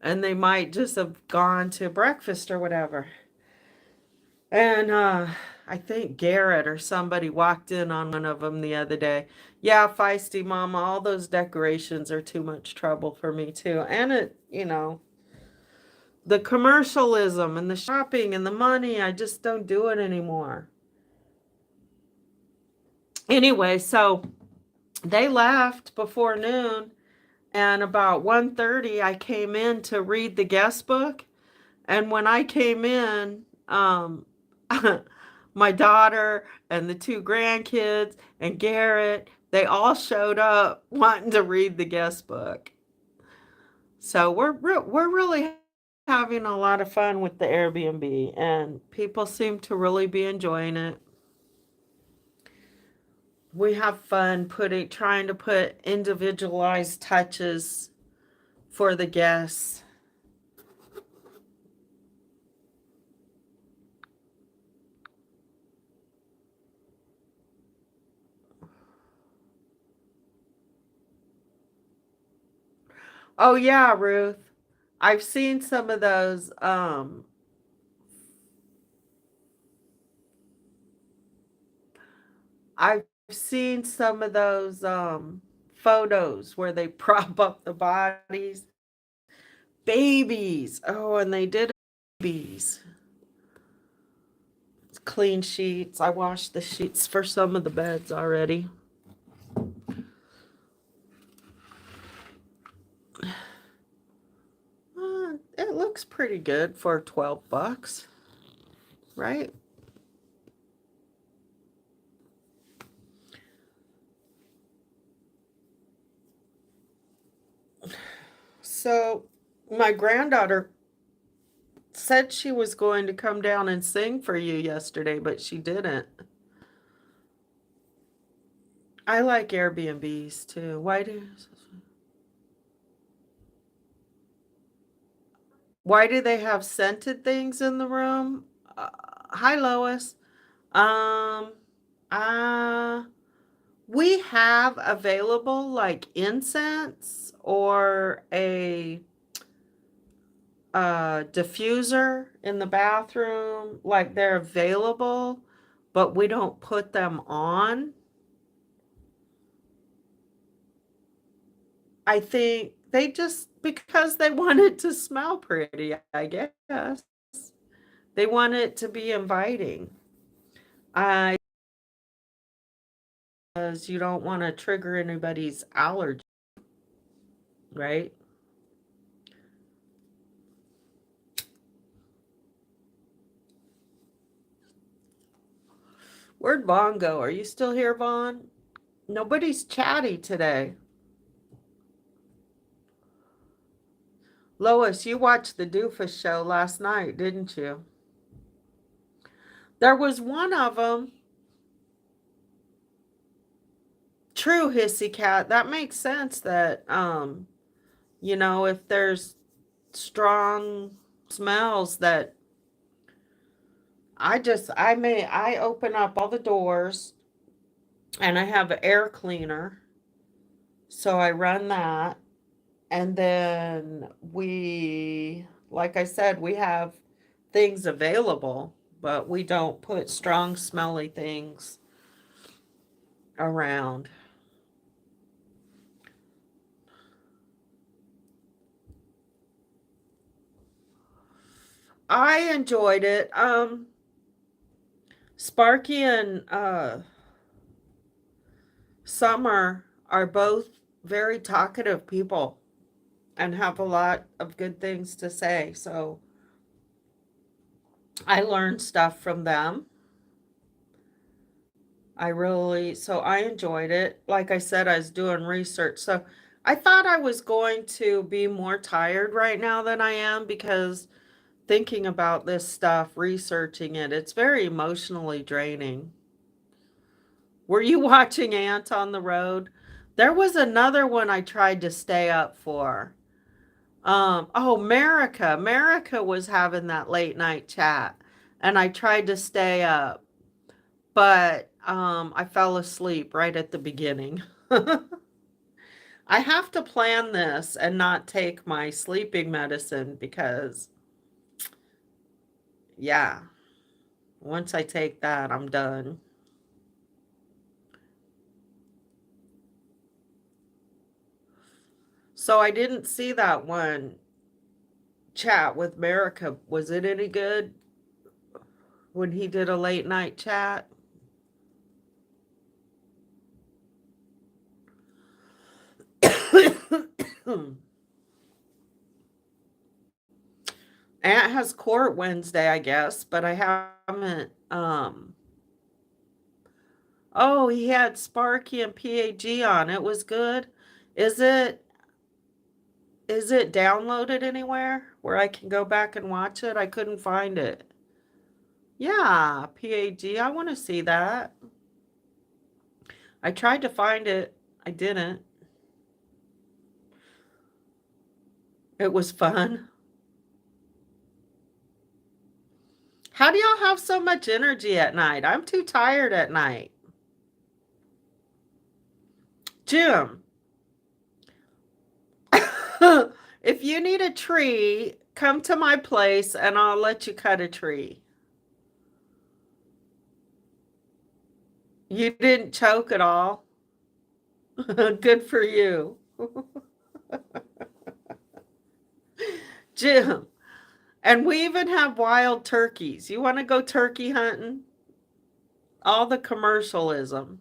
Speaker 1: and they might just have gone to breakfast or whatever. And I think Garrett or somebody walked in on one of them the other day. Yeah, Feisty Mama, all those decorations are too much trouble for me too. And the commercialism and the shopping and the money, I just don't do it anymore. Anyway, so they left before noon, and about 1:30 I came in to read the guest book, and when I came in, my daughter and the two grandkids and Garrett, they all showed up wanting to read the guest book. So we're really having a lot of fun with the Airbnb, and people seem to really be enjoying it. We have fun trying to put individualized touches for the guests. Oh yeah, Ruth. I've seen some of those. I've seen some of those photos where they prop up the bodies. Babies. Oh, and they did babies. Clean sheets. I washed the sheets for some of the beds already. It looks pretty good for $12, right? So, my granddaughter said she was going to come down and sing for you yesterday, but she didn't. I like Airbnbs too. Why do they have scented things in the room? Uh, Hi, Lois. Um, uh, we have available like incense or a diffuser in the bathroom. Like they're available, but we don't put them on. I think they just because they want it to smell pretty, I guess. They want it to be inviting. I Because you don't want to trigger anybody's allergy, right? Where'd Vaughn go? Are you still here, Vaughn? Nobody's chatty today. Lois, you watched the Doofus show last night, didn't you? There was one of them. True, hissy cat. That makes sense that if there's strong smells that I open up all the doors and I have an air cleaner. So I run that and then like I said, we have things available, but we don't put strong smelly things around. I enjoyed it. Sparky and Summer are both very talkative people and have a lot of good things to say. So I learned stuff from them. So I enjoyed it. Like I said, I was doing research. So I thought I was going to be more tired right now than I am because thinking about this stuff, researching it, it's very emotionally draining. Were you watching Ant on the Road? There was another one I tried to stay up for. Merica. Merica was having that late night chat, and I tried to stay up, but I fell asleep right at the beginning. I have to plan this and not take my sleeping medicine because, yeah, once I take that, I'm done. So I didn't see that one chat with Merica. Was it any good when he did a late night chat? Aunt has court Wednesday, I guess, but I haven't. Oh, he had Sparky and PAG on. It was good. Is it is it downloaded anywhere where I can go back and watch it? I couldn't find it. Yeah, PAG. I want to see that. I tried to find it. I didn't. It was fun. How do y'all have so much energy at night? I'm too tired at night. Jim, if you need a tree, come to my place and I'll let you cut a tree. You didn't choke at all. Good for you. Jim, and we even have wild turkeys. You want to go turkey hunting? All the commercialism.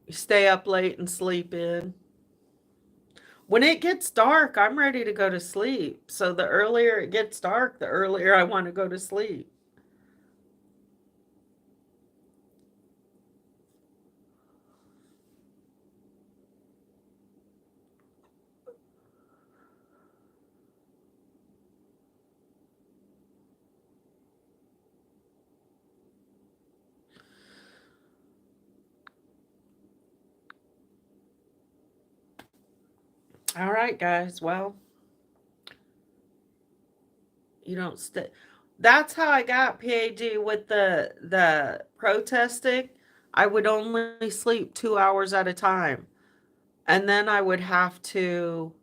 Speaker 1: You stay up late and sleep in. When it gets dark, I'm ready to go to sleep. So the earlier it gets dark, the earlier I want to go to sleep. All right, guys. Well, you don't stay. That's how I got PAG with the protesting. I would only sleep 2 hours at a time, and then I would have to.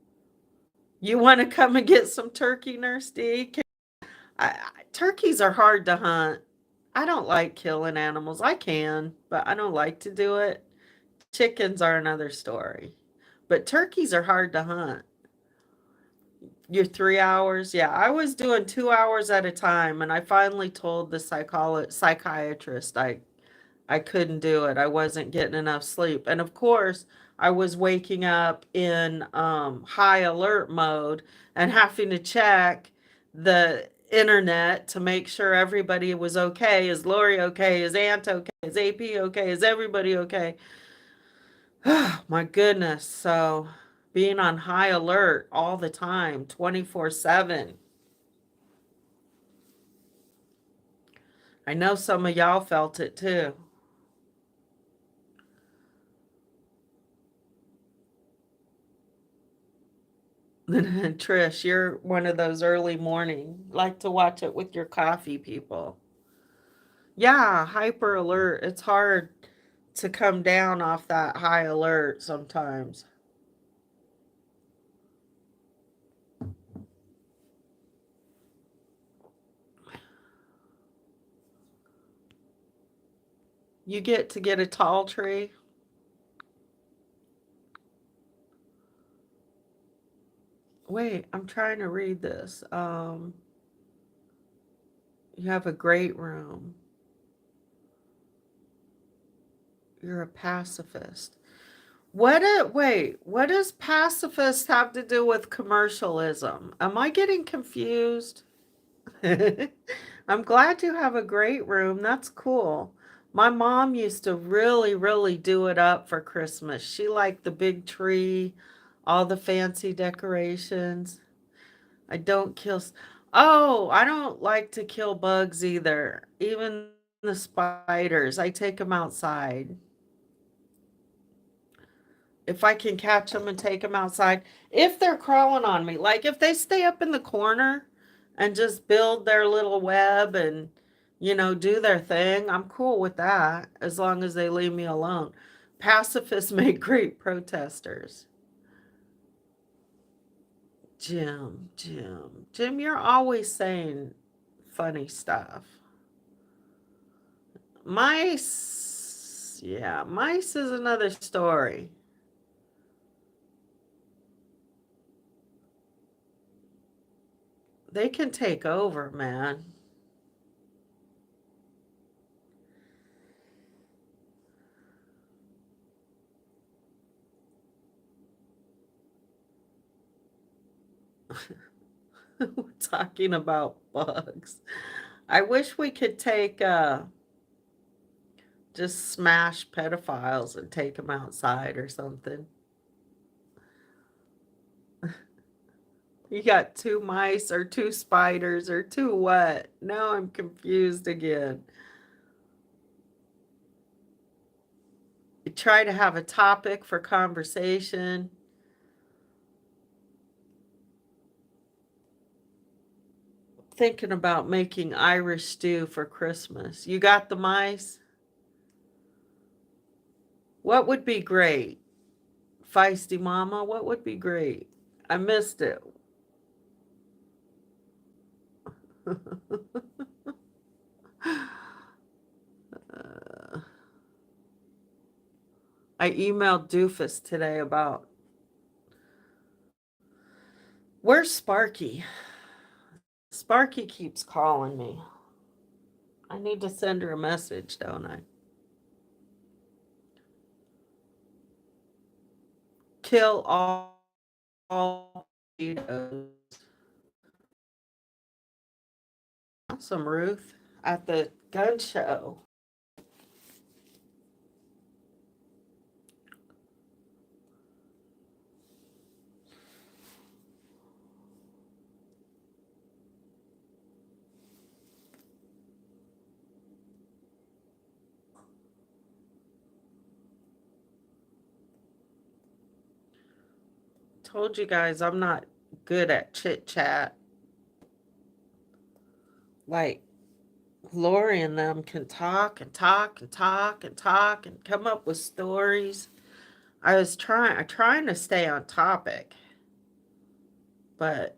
Speaker 1: You want to come and get some turkey, Nurse D? Turkeys are hard to hunt. I don't like killing animals. I can, but I don't like to do it. Chickens are another story. But turkeys are hard to hunt. You're 3 hours? Yeah, I was doing 2 hours at a time, and I finally told the psychiatrist I couldn't do it. I wasn't getting enough sleep. And of course, I was waking up in high alert mode and having to check the internet to make sure everybody was okay. Is Lori okay? Is Aunt okay? Is AP okay? Is everybody okay? Oh, my goodness. So being on high alert all the time, 24/7. I know some of y'all felt it too. Trish, you're one of those early morning, like to watch it with your coffee people. Yeah, hyper alert. It's hard to come down off that high alert sometimes. You get to get a tall tree. Wait, I'm trying to read this. You have a great room. You're a pacifist. What does pacifist have to do with commercialism? Am I getting confused? I'm glad you have a great room. That's cool. My mom used to really, really do it up for Christmas. She liked the big tree, all the fancy decorations. I don't kill. Oh, I don't like to kill bugs either. Even the spiders, I take them outside. If I can catch them and take them outside, if they're crawling on me, like if they stay up in the corner and just build their little web and, do their thing, I'm cool with that as long as they leave me alone. Pacifists make great protesters. Jim, you're always saying funny stuff. Mice, yeah, mice is another story. They can take over, man. We're talking about bugs. I wish we could take just smash pedophiles and take them outside or something. You got two mice or two spiders or two what? Now I'm confused again. You try to have a topic for conversation. Thinking about making Irish stew for Christmas. You got the mice? What would be great? Feisty Mama, what would be great? I missed it. Uh, I emailed Doofus today about where's Sparky? Sparky keeps calling me. I need to send her a message, don't I? Kill all mosquitoes. Awesome, Ruth. At the gun show. told you guys I'm not good at chit chat. Like, Lori and them can talk and talk and talk and talk and come up with stories. I'm trying to stay on topic, but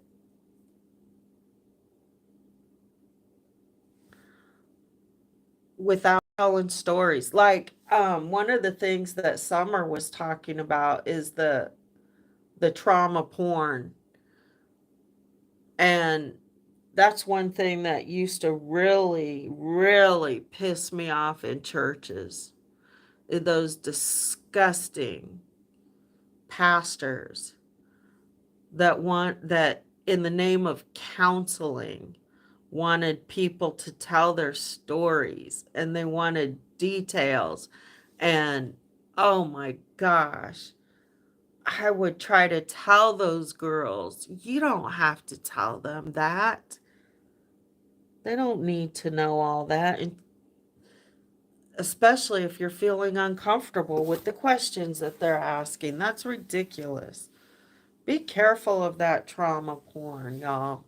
Speaker 1: without telling stories. Like, one of the things that Summer was talking about is the trauma porn. And that's one thing that used to really, really piss me off in churches. Those disgusting pastors that in the name of counseling wanted people to tell their stories and they wanted details. And oh my gosh, I would try to tell those girls, you don't have to tell them that. They don't need to know all that. And especially if you're feeling uncomfortable with the questions that they're asking. That's ridiculous. Be careful of that trauma porn, y'all.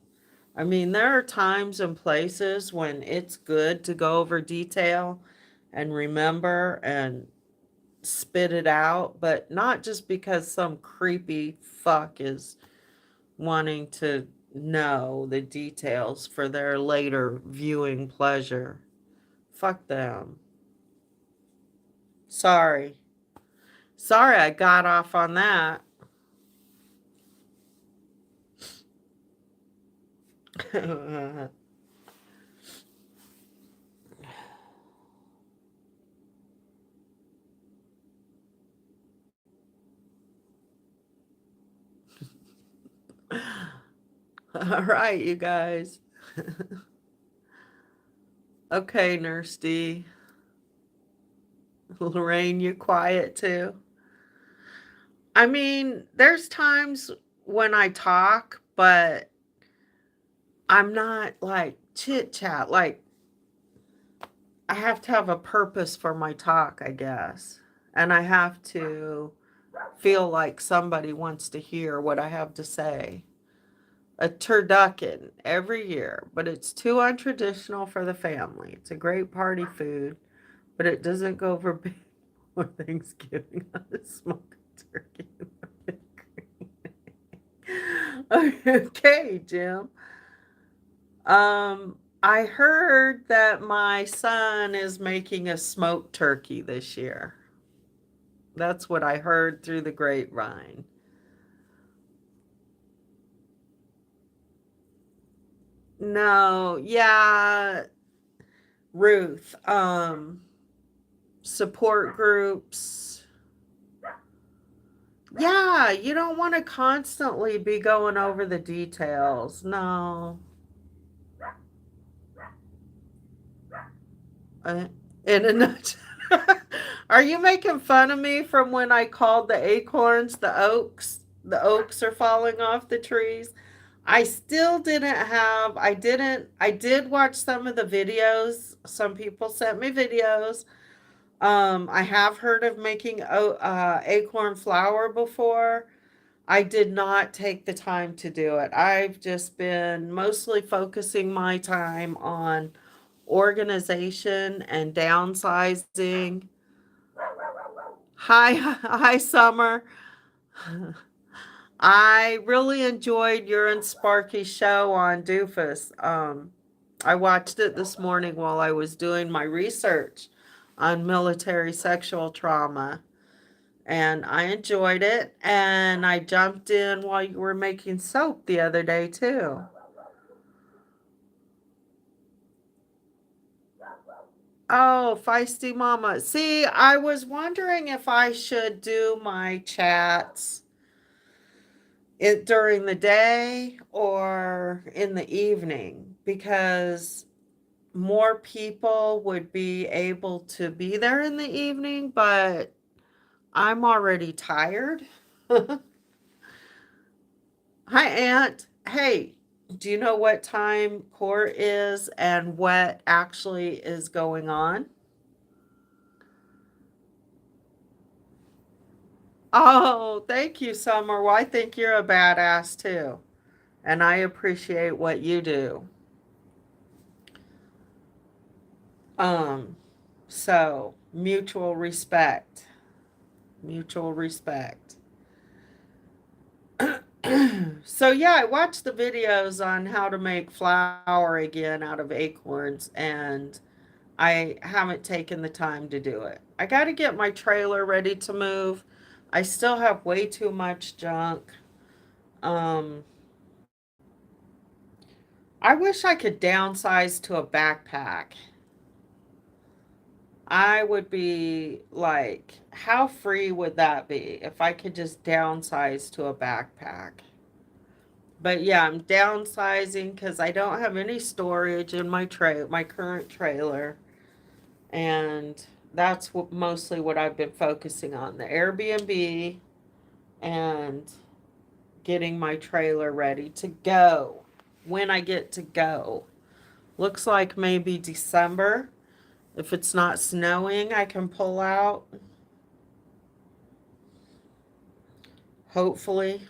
Speaker 1: I mean, there are times and places when it's good to go over detail and remember and spit it out, but not just because some creepy fuck is wanting to know the details for their later viewing pleasure. Fuck them. Sorry. Sorry I got off on that. All right, you guys. Okay, Nurse D. Lorraine, you quiet too? I mean, there's times when I talk, but I'm not like chit chat. Like, I have to have a purpose for my talk, I guess. And I have to feel like somebody wants to hear what I have to say. A turducken every year, but it's too untraditional for the family. It's a great party food, but it doesn't go over big for Thanksgiving. I smoke a turkey. Okay, Jim. I heard that my son is making a smoked turkey this year. That's what I heard through the grapevine. No, yeah, Ruth. Support groups. Yeah, you don't want to constantly be going over the details. No. Uh, in a nutshell. Are you making fun of me from when I called the acorns the oaks? The oaks are falling off the trees. I still didn't have, I did watch some of the videos. Some people sent me videos. I have heard of making acorn flour before. I did not take the time to do it. I've just been mostly focusing my time on organization and downsizing. Hi, hi, Summer. I really enjoyed your and Sparky's show on Doofus. I watched it this morning while I was doing my research on military sexual trauma, and I enjoyed it. And I jumped in while you were making soap the other day, too. Oh, Feisty Mama. See, I was wondering if I should do my chats during the day or in the evening because more people would be able to be there in the evening, but I'm already tired. Hi, Aunt. Hey, do you know what time court is and what actually is going on? Oh, thank you, Summer. Well, I think you're a badass too, and I appreciate what you do. Um, so mutual respect, mutual respect. So yeah, I watched the videos on how to make flour again out of acorns, and I haven't taken the time to do it. I got to get my trailer ready to move. I still have way too much junk. Um, I wish I could downsize to a backpack. I would be like, how free would that be if I could just downsize to a backpack? But yeah, I'm downsizing because I don't have any storage in my current trailer, and that's mostly what I've been focusing on, the Airbnb and getting my trailer ready to go when I get to go. Looks like maybe December. If it's not snowing, I can pull out, hopefully.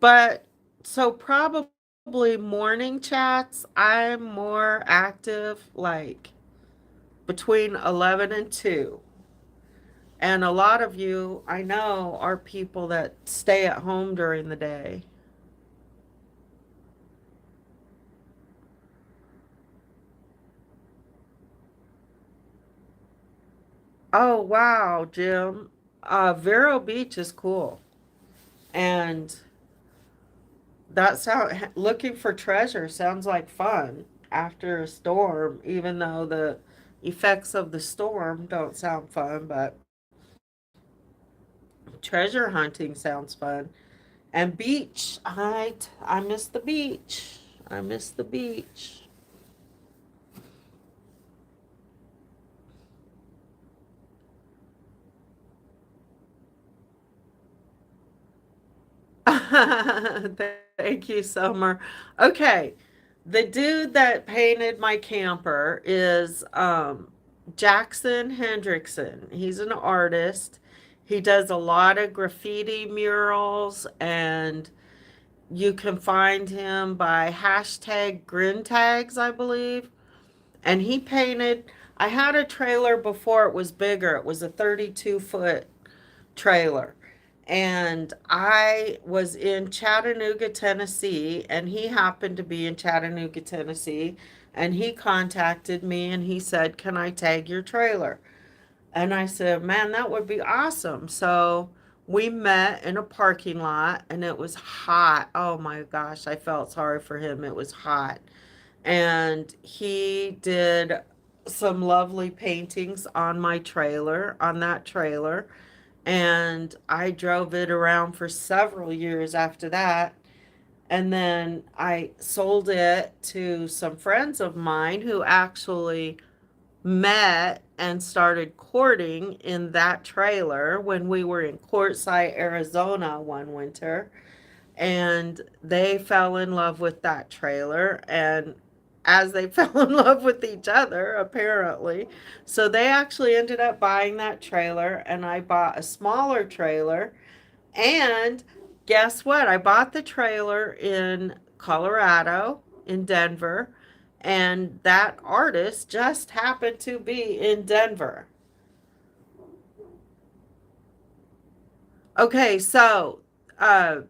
Speaker 1: But so probably morning chats, I'm more active like between 11 and 2. And a lot of you, I know, are people that stay at home during the day. Oh, wow, Jim. Vero Beach is cool. And that sound looking for treasure sounds like fun after a storm, even though the effects of the storm don't sound fun, but treasure hunting sounds fun. And beach, I miss the beach. I miss the beach. Thank you, Summer. Okay, the dude that painted my camper is Jackson Hendrickson. He's an artist. He does a lot of graffiti murals, and you can find him by hashtag grin tags, I believe. And he painted, I had a trailer before it was bigger. It was a 32-foot trailer. And I was in Chattanooga, Tennessee, and he happened to be in Chattanooga, Tennessee. And he contacted me and he said, "Can I tag your trailer?" And I said, "Man, that would be awesome." So we met in a parking lot and it was hot. Oh my gosh, I felt sorry for him. It was hot. And he did some lovely paintings on my trailer, on that trailer. And I drove it around for several years after that. And then I sold it to some friends of mine who actually met and started courting in that trailer when we were in Quartzsite, Arizona one winter. And they fell in love with that trailer. And as they fell in love with each other, apparently. So they actually ended up buying that trailer, and I bought a smaller trailer. And guess what? I bought the trailer in Colorado, in Denver, and that artist just happened to be in Denver. Okay, so uh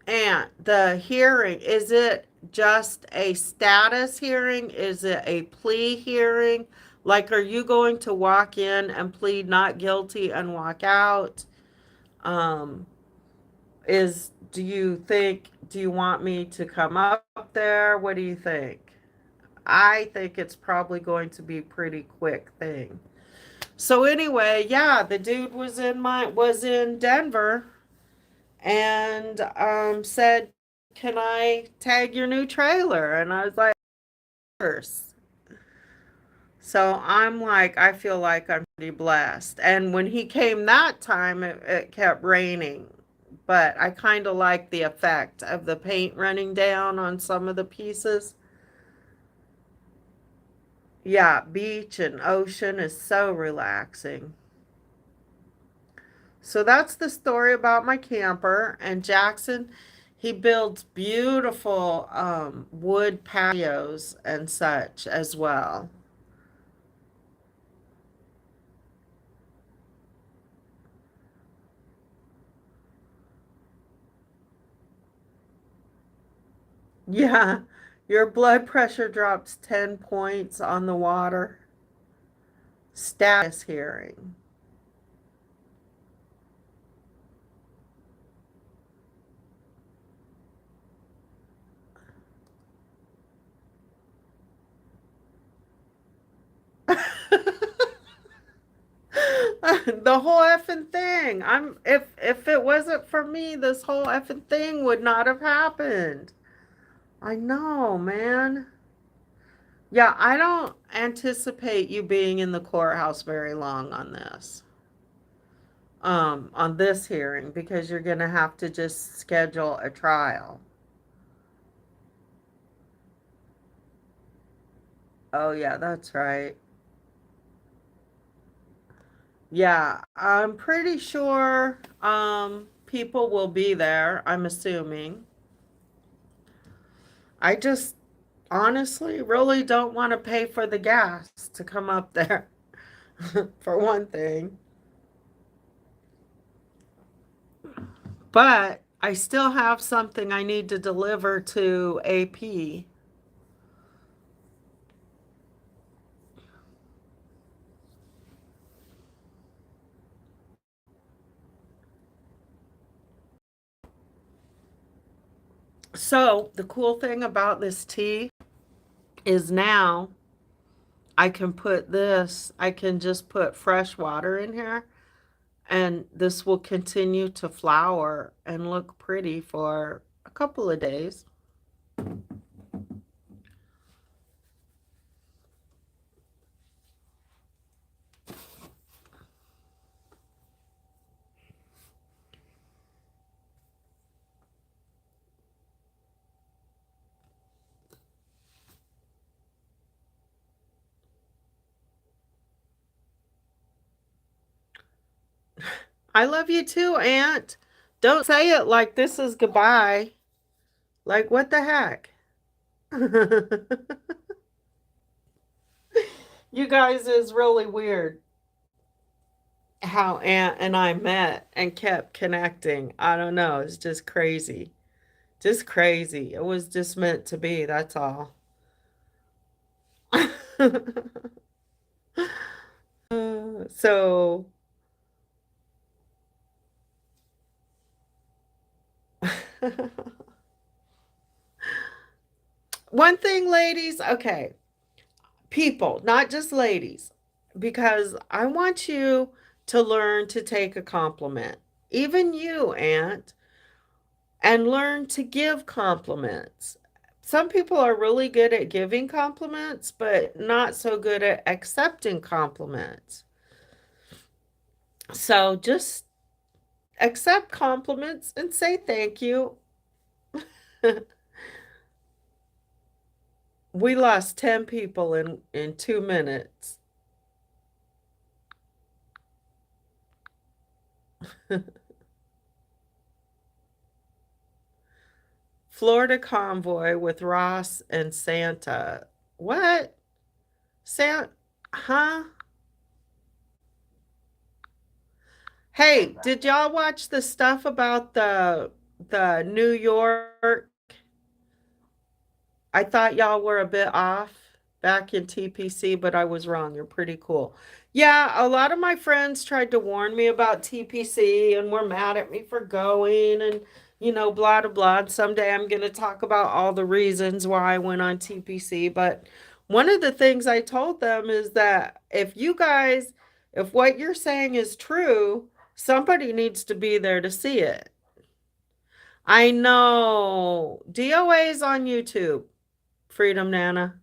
Speaker 1: and the hearing, is it just a status hearing? Is it a plea hearing? Like, are you going to walk in and plead not guilty and walk out? Um, do you want me to come up there? What do you think? I think it's probably going to be a pretty quick thing. So anyway, yeah, the dude was in Denver and said, "Can I tag your new trailer?" And I was like, "Of course." So I'm like, I feel like I'm pretty blessed. And when he came that time, it kept raining but I kind of like the effect of the paint running down on some of the pieces. Yeah, beach and ocean is so relaxing. So that's the story about my camper. And Jackson, he builds beautiful wood patios and such as well. Yeah, your blood pressure drops 10 points on the water. Status hearing. The whole effing thing. If it wasn't for me, this whole effing thing would not have happened. I know, man. Yeah, I don't anticipate you being in the courthouse very long on this hearing because you're gonna have to just schedule a trial. Oh yeah, that's right. Yeah, I'm pretty sure people will be there, I'm assuming. I just honestly really don't want to pay for the gas to come up there for one thing. But I still have something I need to deliver to AP. So, the cool thing about this tea is now I can just put fresh water in here and this will continue to flower and look pretty for a couple of days. I love you too, Aunt. Don't say it like this is goodbye. Like, what the heck? You guys is really weird how Aunt and I met and kept connecting. I don't know. It's just crazy. Just crazy. It was just meant to be. That's all. So, one thing, ladies, okay, people, not just ladies, because I want you to learn to take a compliment. Even you, Aunt, and learn to give compliments. Some people are really good at giving compliments, but not so good at accepting compliments. So just accept compliments and say thank you. We lost 10 people in 2 minutes. Florida convoy with Ross and Santa. What? Santa? Huh? Hey, did y'all watch the stuff about the New York? I thought y'all were a bit off back in TPC, but I was wrong. You're pretty cool. Yeah, a lot of my friends tried to warn me about TPC and were mad at me for going and, blah, blah, blah. And someday I'm going to talk about all the reasons why I went on TPC. But one of the things I told them is that if what you're saying is true, somebody needs to be there to see it. I know. DOA is on YouTube. Freedom Nana.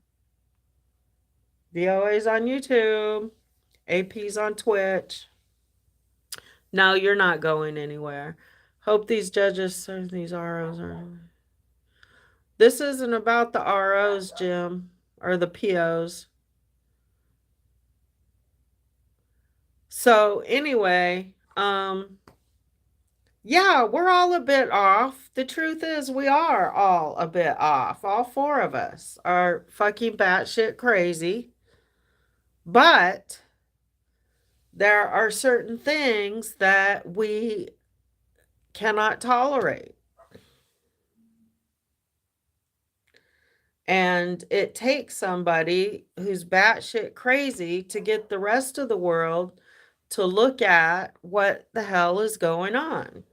Speaker 1: DOA's on YouTube. AP's on Twitch. No, you're not going anywhere. Hope these judges serve these ROs are. This isn't about the ROs, Jim, or the POs. So anyway, yeah, we're all a bit off. The truth is, we are all a bit off. All four of us are fucking batshit crazy. But there are certain things that we cannot tolerate. And it takes somebody who's batshit crazy to get the rest of the world to look at what the hell is going on.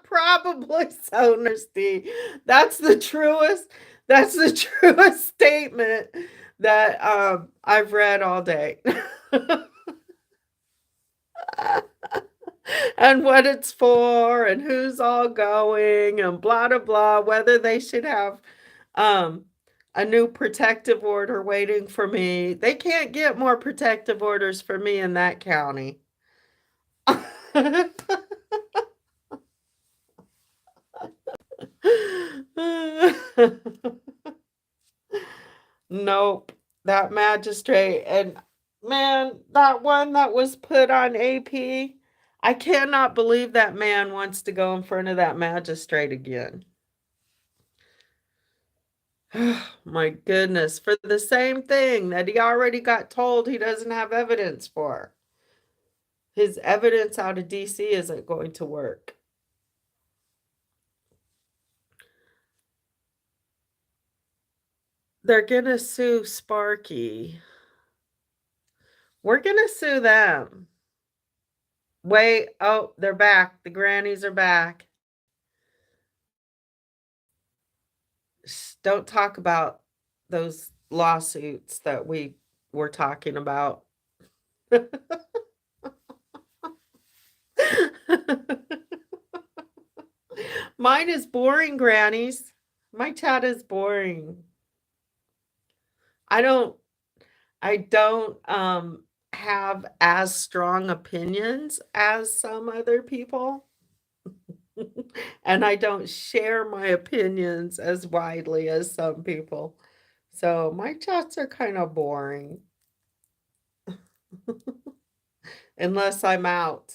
Speaker 1: Probably so, Nasty. That's the truest. That's the truest statement that I've read all day. And what it's for, and who's all going, and blah blah blah. Whether they should have um, a new protective order waiting for me. They can't get more protective orders for me in that county. Nope. That magistrate. And man, that one that was put on AP, I cannot believe that man wants to go in front of that magistrate again. My goodness. For the same thing that he already got told he doesn't have evidence for. His evidence out of DC isn't going to work. They're going to sue Sparky. We're going to sue them. Wait, oh, they're back. The grannies are back. Don't talk about those lawsuits that we were talking about. Mine is boring, grannies. My chat is boring. I don't have as strong opinions as some other people. And I don't share my opinions as widely as some people. So my chats are kind of boring. Unless I'm out.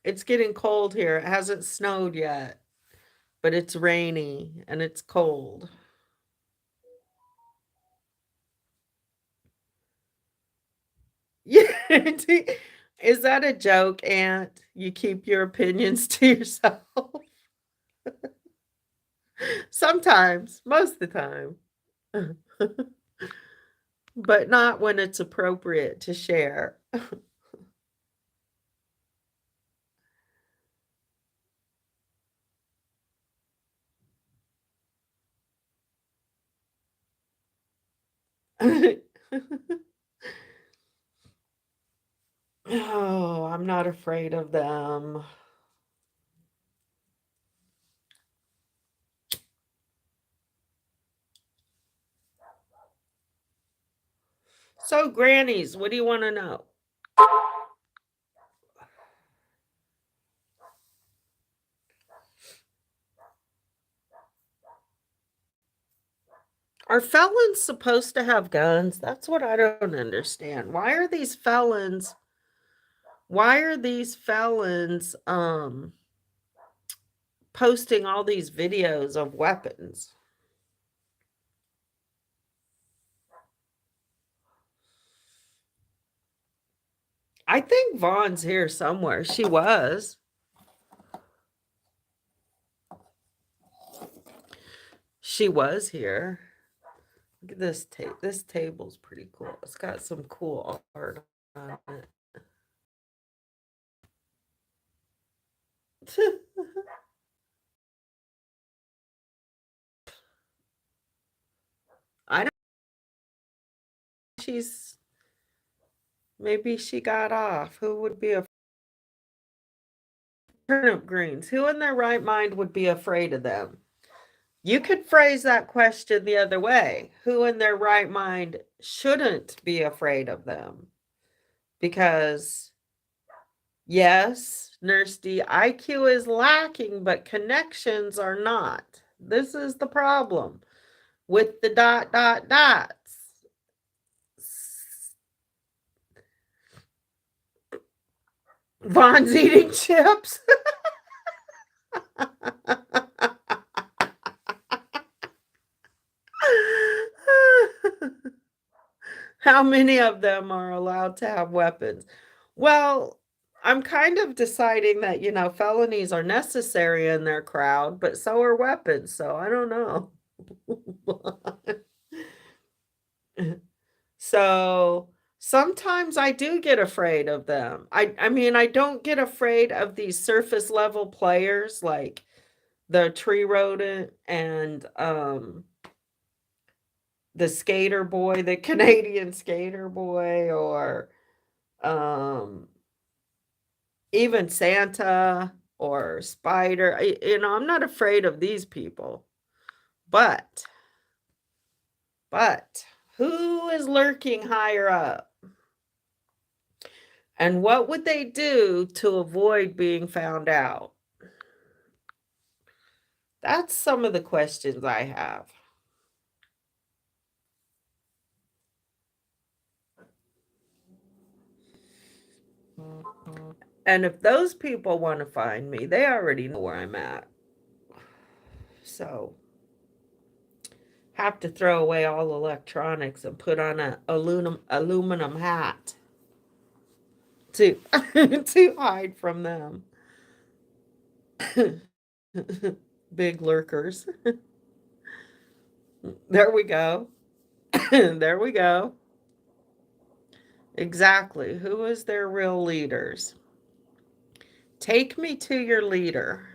Speaker 1: It's getting cold here. It hasn't snowed yet, but it's rainy and it's cold. Yeah. Is that a joke, Aunt? You keep your opinions to yourself? Sometimes, most of the time. But not when it's appropriate to share. Oh, I'm not afraid of them. So, grannies, what do you want to know? Are felons supposed to have guns? That's what I don't understand. Why are these felons posting all these videos of weapons? I think Vaughn's here somewhere. She was. She was here. Look at this tape. This table's pretty cool. It's got some cool art on it. I don't she's maybe she got off. Who would be a turnip greens. Who in their right mind would be afraid of them? You could phrase that question the other way. Who in their right mind shouldn't be afraid of them? Because, yes, Nurse D, IQ is lacking, but connections are not. This is the problem with the dot, dot, dots. Vaughn's eating chips. How many of them are allowed to have weapons? Well, I'm kind of deciding that, felonies are necessary in their crowd, but so are weapons. So I don't know. So sometimes I do get afraid of them. I mean, I don't get afraid of these surface level players like the tree rodent and the skater boy, the Canadian skater boy, or um even Santa or Spider. I'm not afraid of these people. But who is lurking higher up? And what would they do to avoid being found out? That's some of the questions I have. And if those people want to find me, they already know where I'm at. So, have to throw away all electronics and put on a aluminum hat to to hide from them. Big lurkers. There we go. There we go. Exactly. Who is their real leaders? Take me to your leader.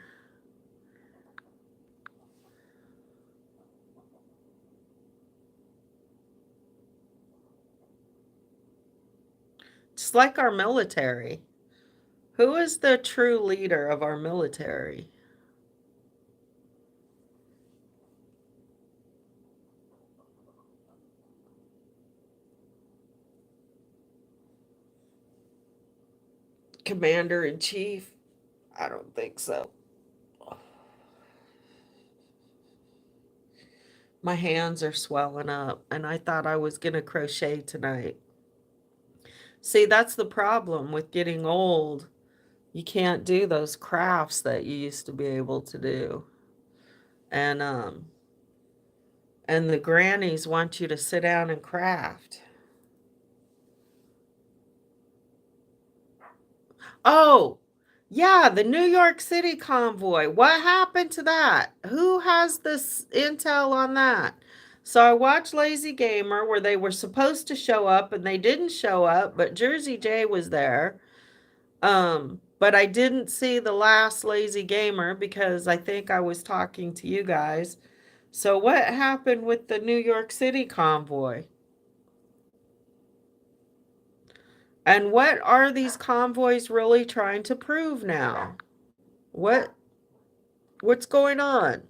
Speaker 1: Just like our military. Who is the true leader of our military? Commander in chief? I don't think so. My hands are swelling up, and I thought I was going to crochet tonight. See, that's the problem with getting old. You can't do those crafts that you used to be able to do. And and the grannies want you to sit down and craft. Oh, yeah, the New York City convoy. What happened to that? Who has this intel on that? So I watched Lazy Gamer where they were supposed to show up and they didn't show up, but Jersey J was there. But I didn't see the last Lazy Gamer because I think I was talking to you guys. So what happened with the New York City convoy? And what are these convoys really trying to prove now? What's going on?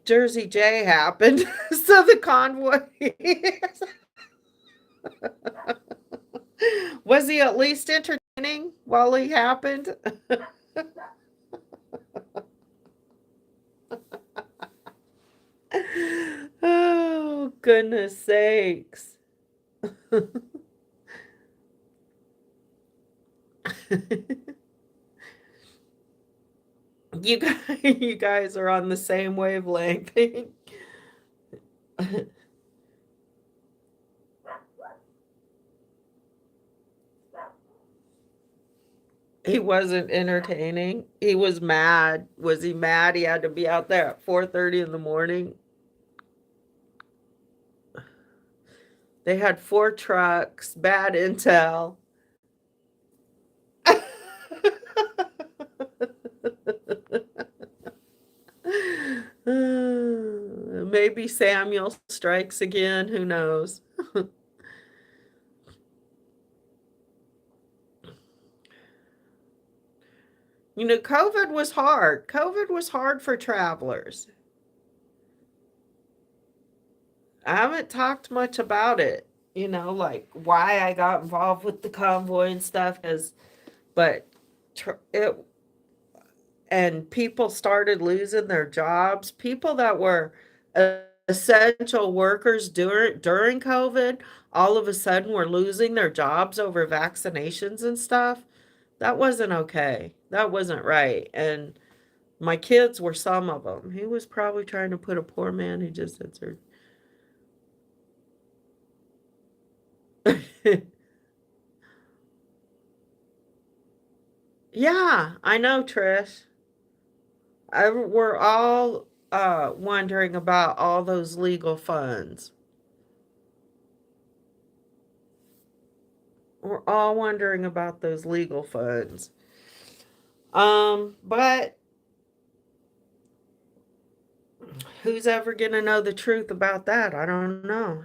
Speaker 1: Jersey J happened. So the convoy was he at least entertaining while he happened? Oh, goodness sakes. You guys are on the same wavelength. He wasn't entertaining. He was mad. Was he mad he had to be out there at 4:30 in the morning? They had 4 trucks, bad intel. Maybe Samuel strikes again. Who knows? COVID was hard. COVID was hard for travelers. I haven't talked much about it, like why I got involved with the convoy and stuff, but it and people started losing their jobs. People that were essential workers during COVID, all of a sudden were losing their jobs over vaccinations and stuff. That wasn't okay. That wasn't right. And my kids were some of them. He was probably trying to put a poor man who just answered. Yeah, I know, Trish. We're all wondering about all those legal funds. We're all wondering about those legal funds. But who's ever going to know the truth about that? I don't know.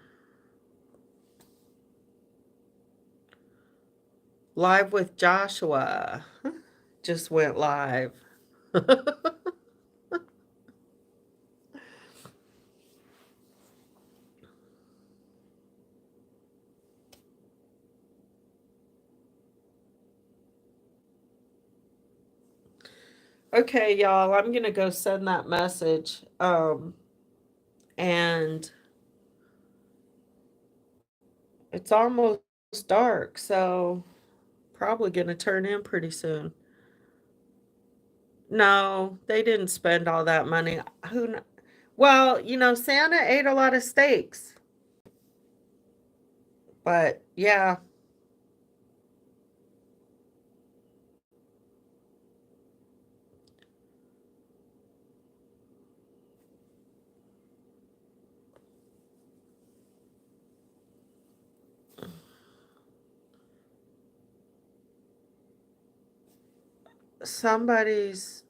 Speaker 1: Live with Joshua just went live. Okay, y'all, I'm going to go send that message. And it's almost dark, so probably going to turn in pretty soon. No, they didn't spend all that money. Well, Santa ate a lot of steaks. But yeah, somebody's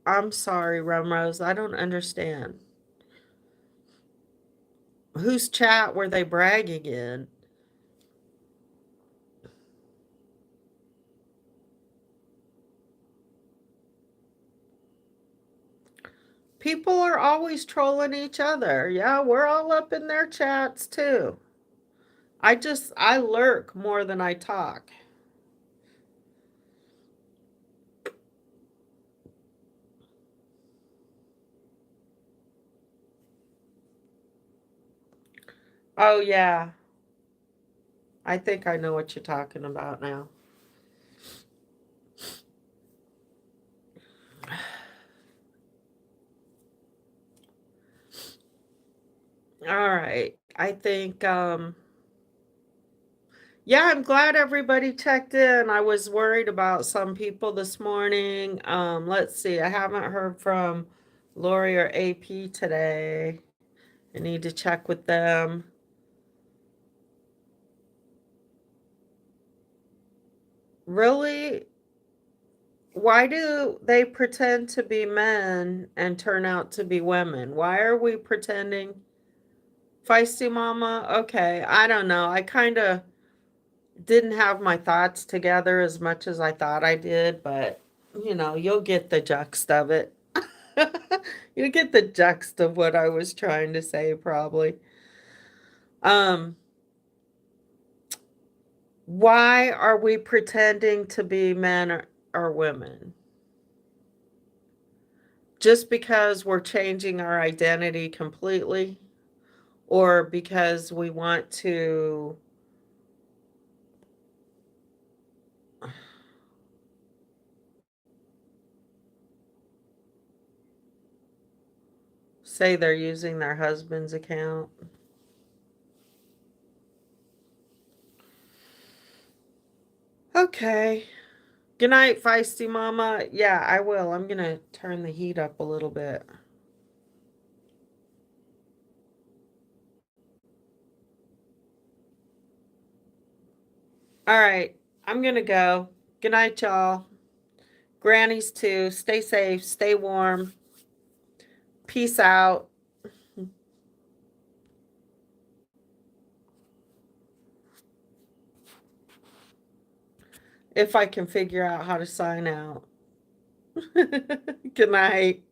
Speaker 1: I'm sorry, Rumrose, I don't understand. Whose chat were they bragging in? People are always trolling each other. Yeah, we're all up in their chats too. I lurk more than I talk. Oh yeah, I think I know what you're talking about now. All right. I think yeah, I'm glad everybody checked in. I was worried about some people this morning. Let's see. I haven't heard from Lori or AP today. I need to check with them. Really? Why do they pretend to be men and turn out to be women? Why are we pretending? Feisty Mama? Okay, I don't know. I kind of didn't have my thoughts together as much as I thought I did, but you'll get the gist of it. You get the gist of what I was trying to say, probably. Um, why are we pretending to be men or women? Just because we're changing our identity completely, or because we want to say they're using their husband's account? Okay. Good night, Feisty Mama. Yeah, I will. I'm going to turn the heat up a little bit. All right. I'm going to go. Good night, y'all. Grannies, too. Stay safe. Stay warm. Peace out. if I can figure out how to sign out. Good night.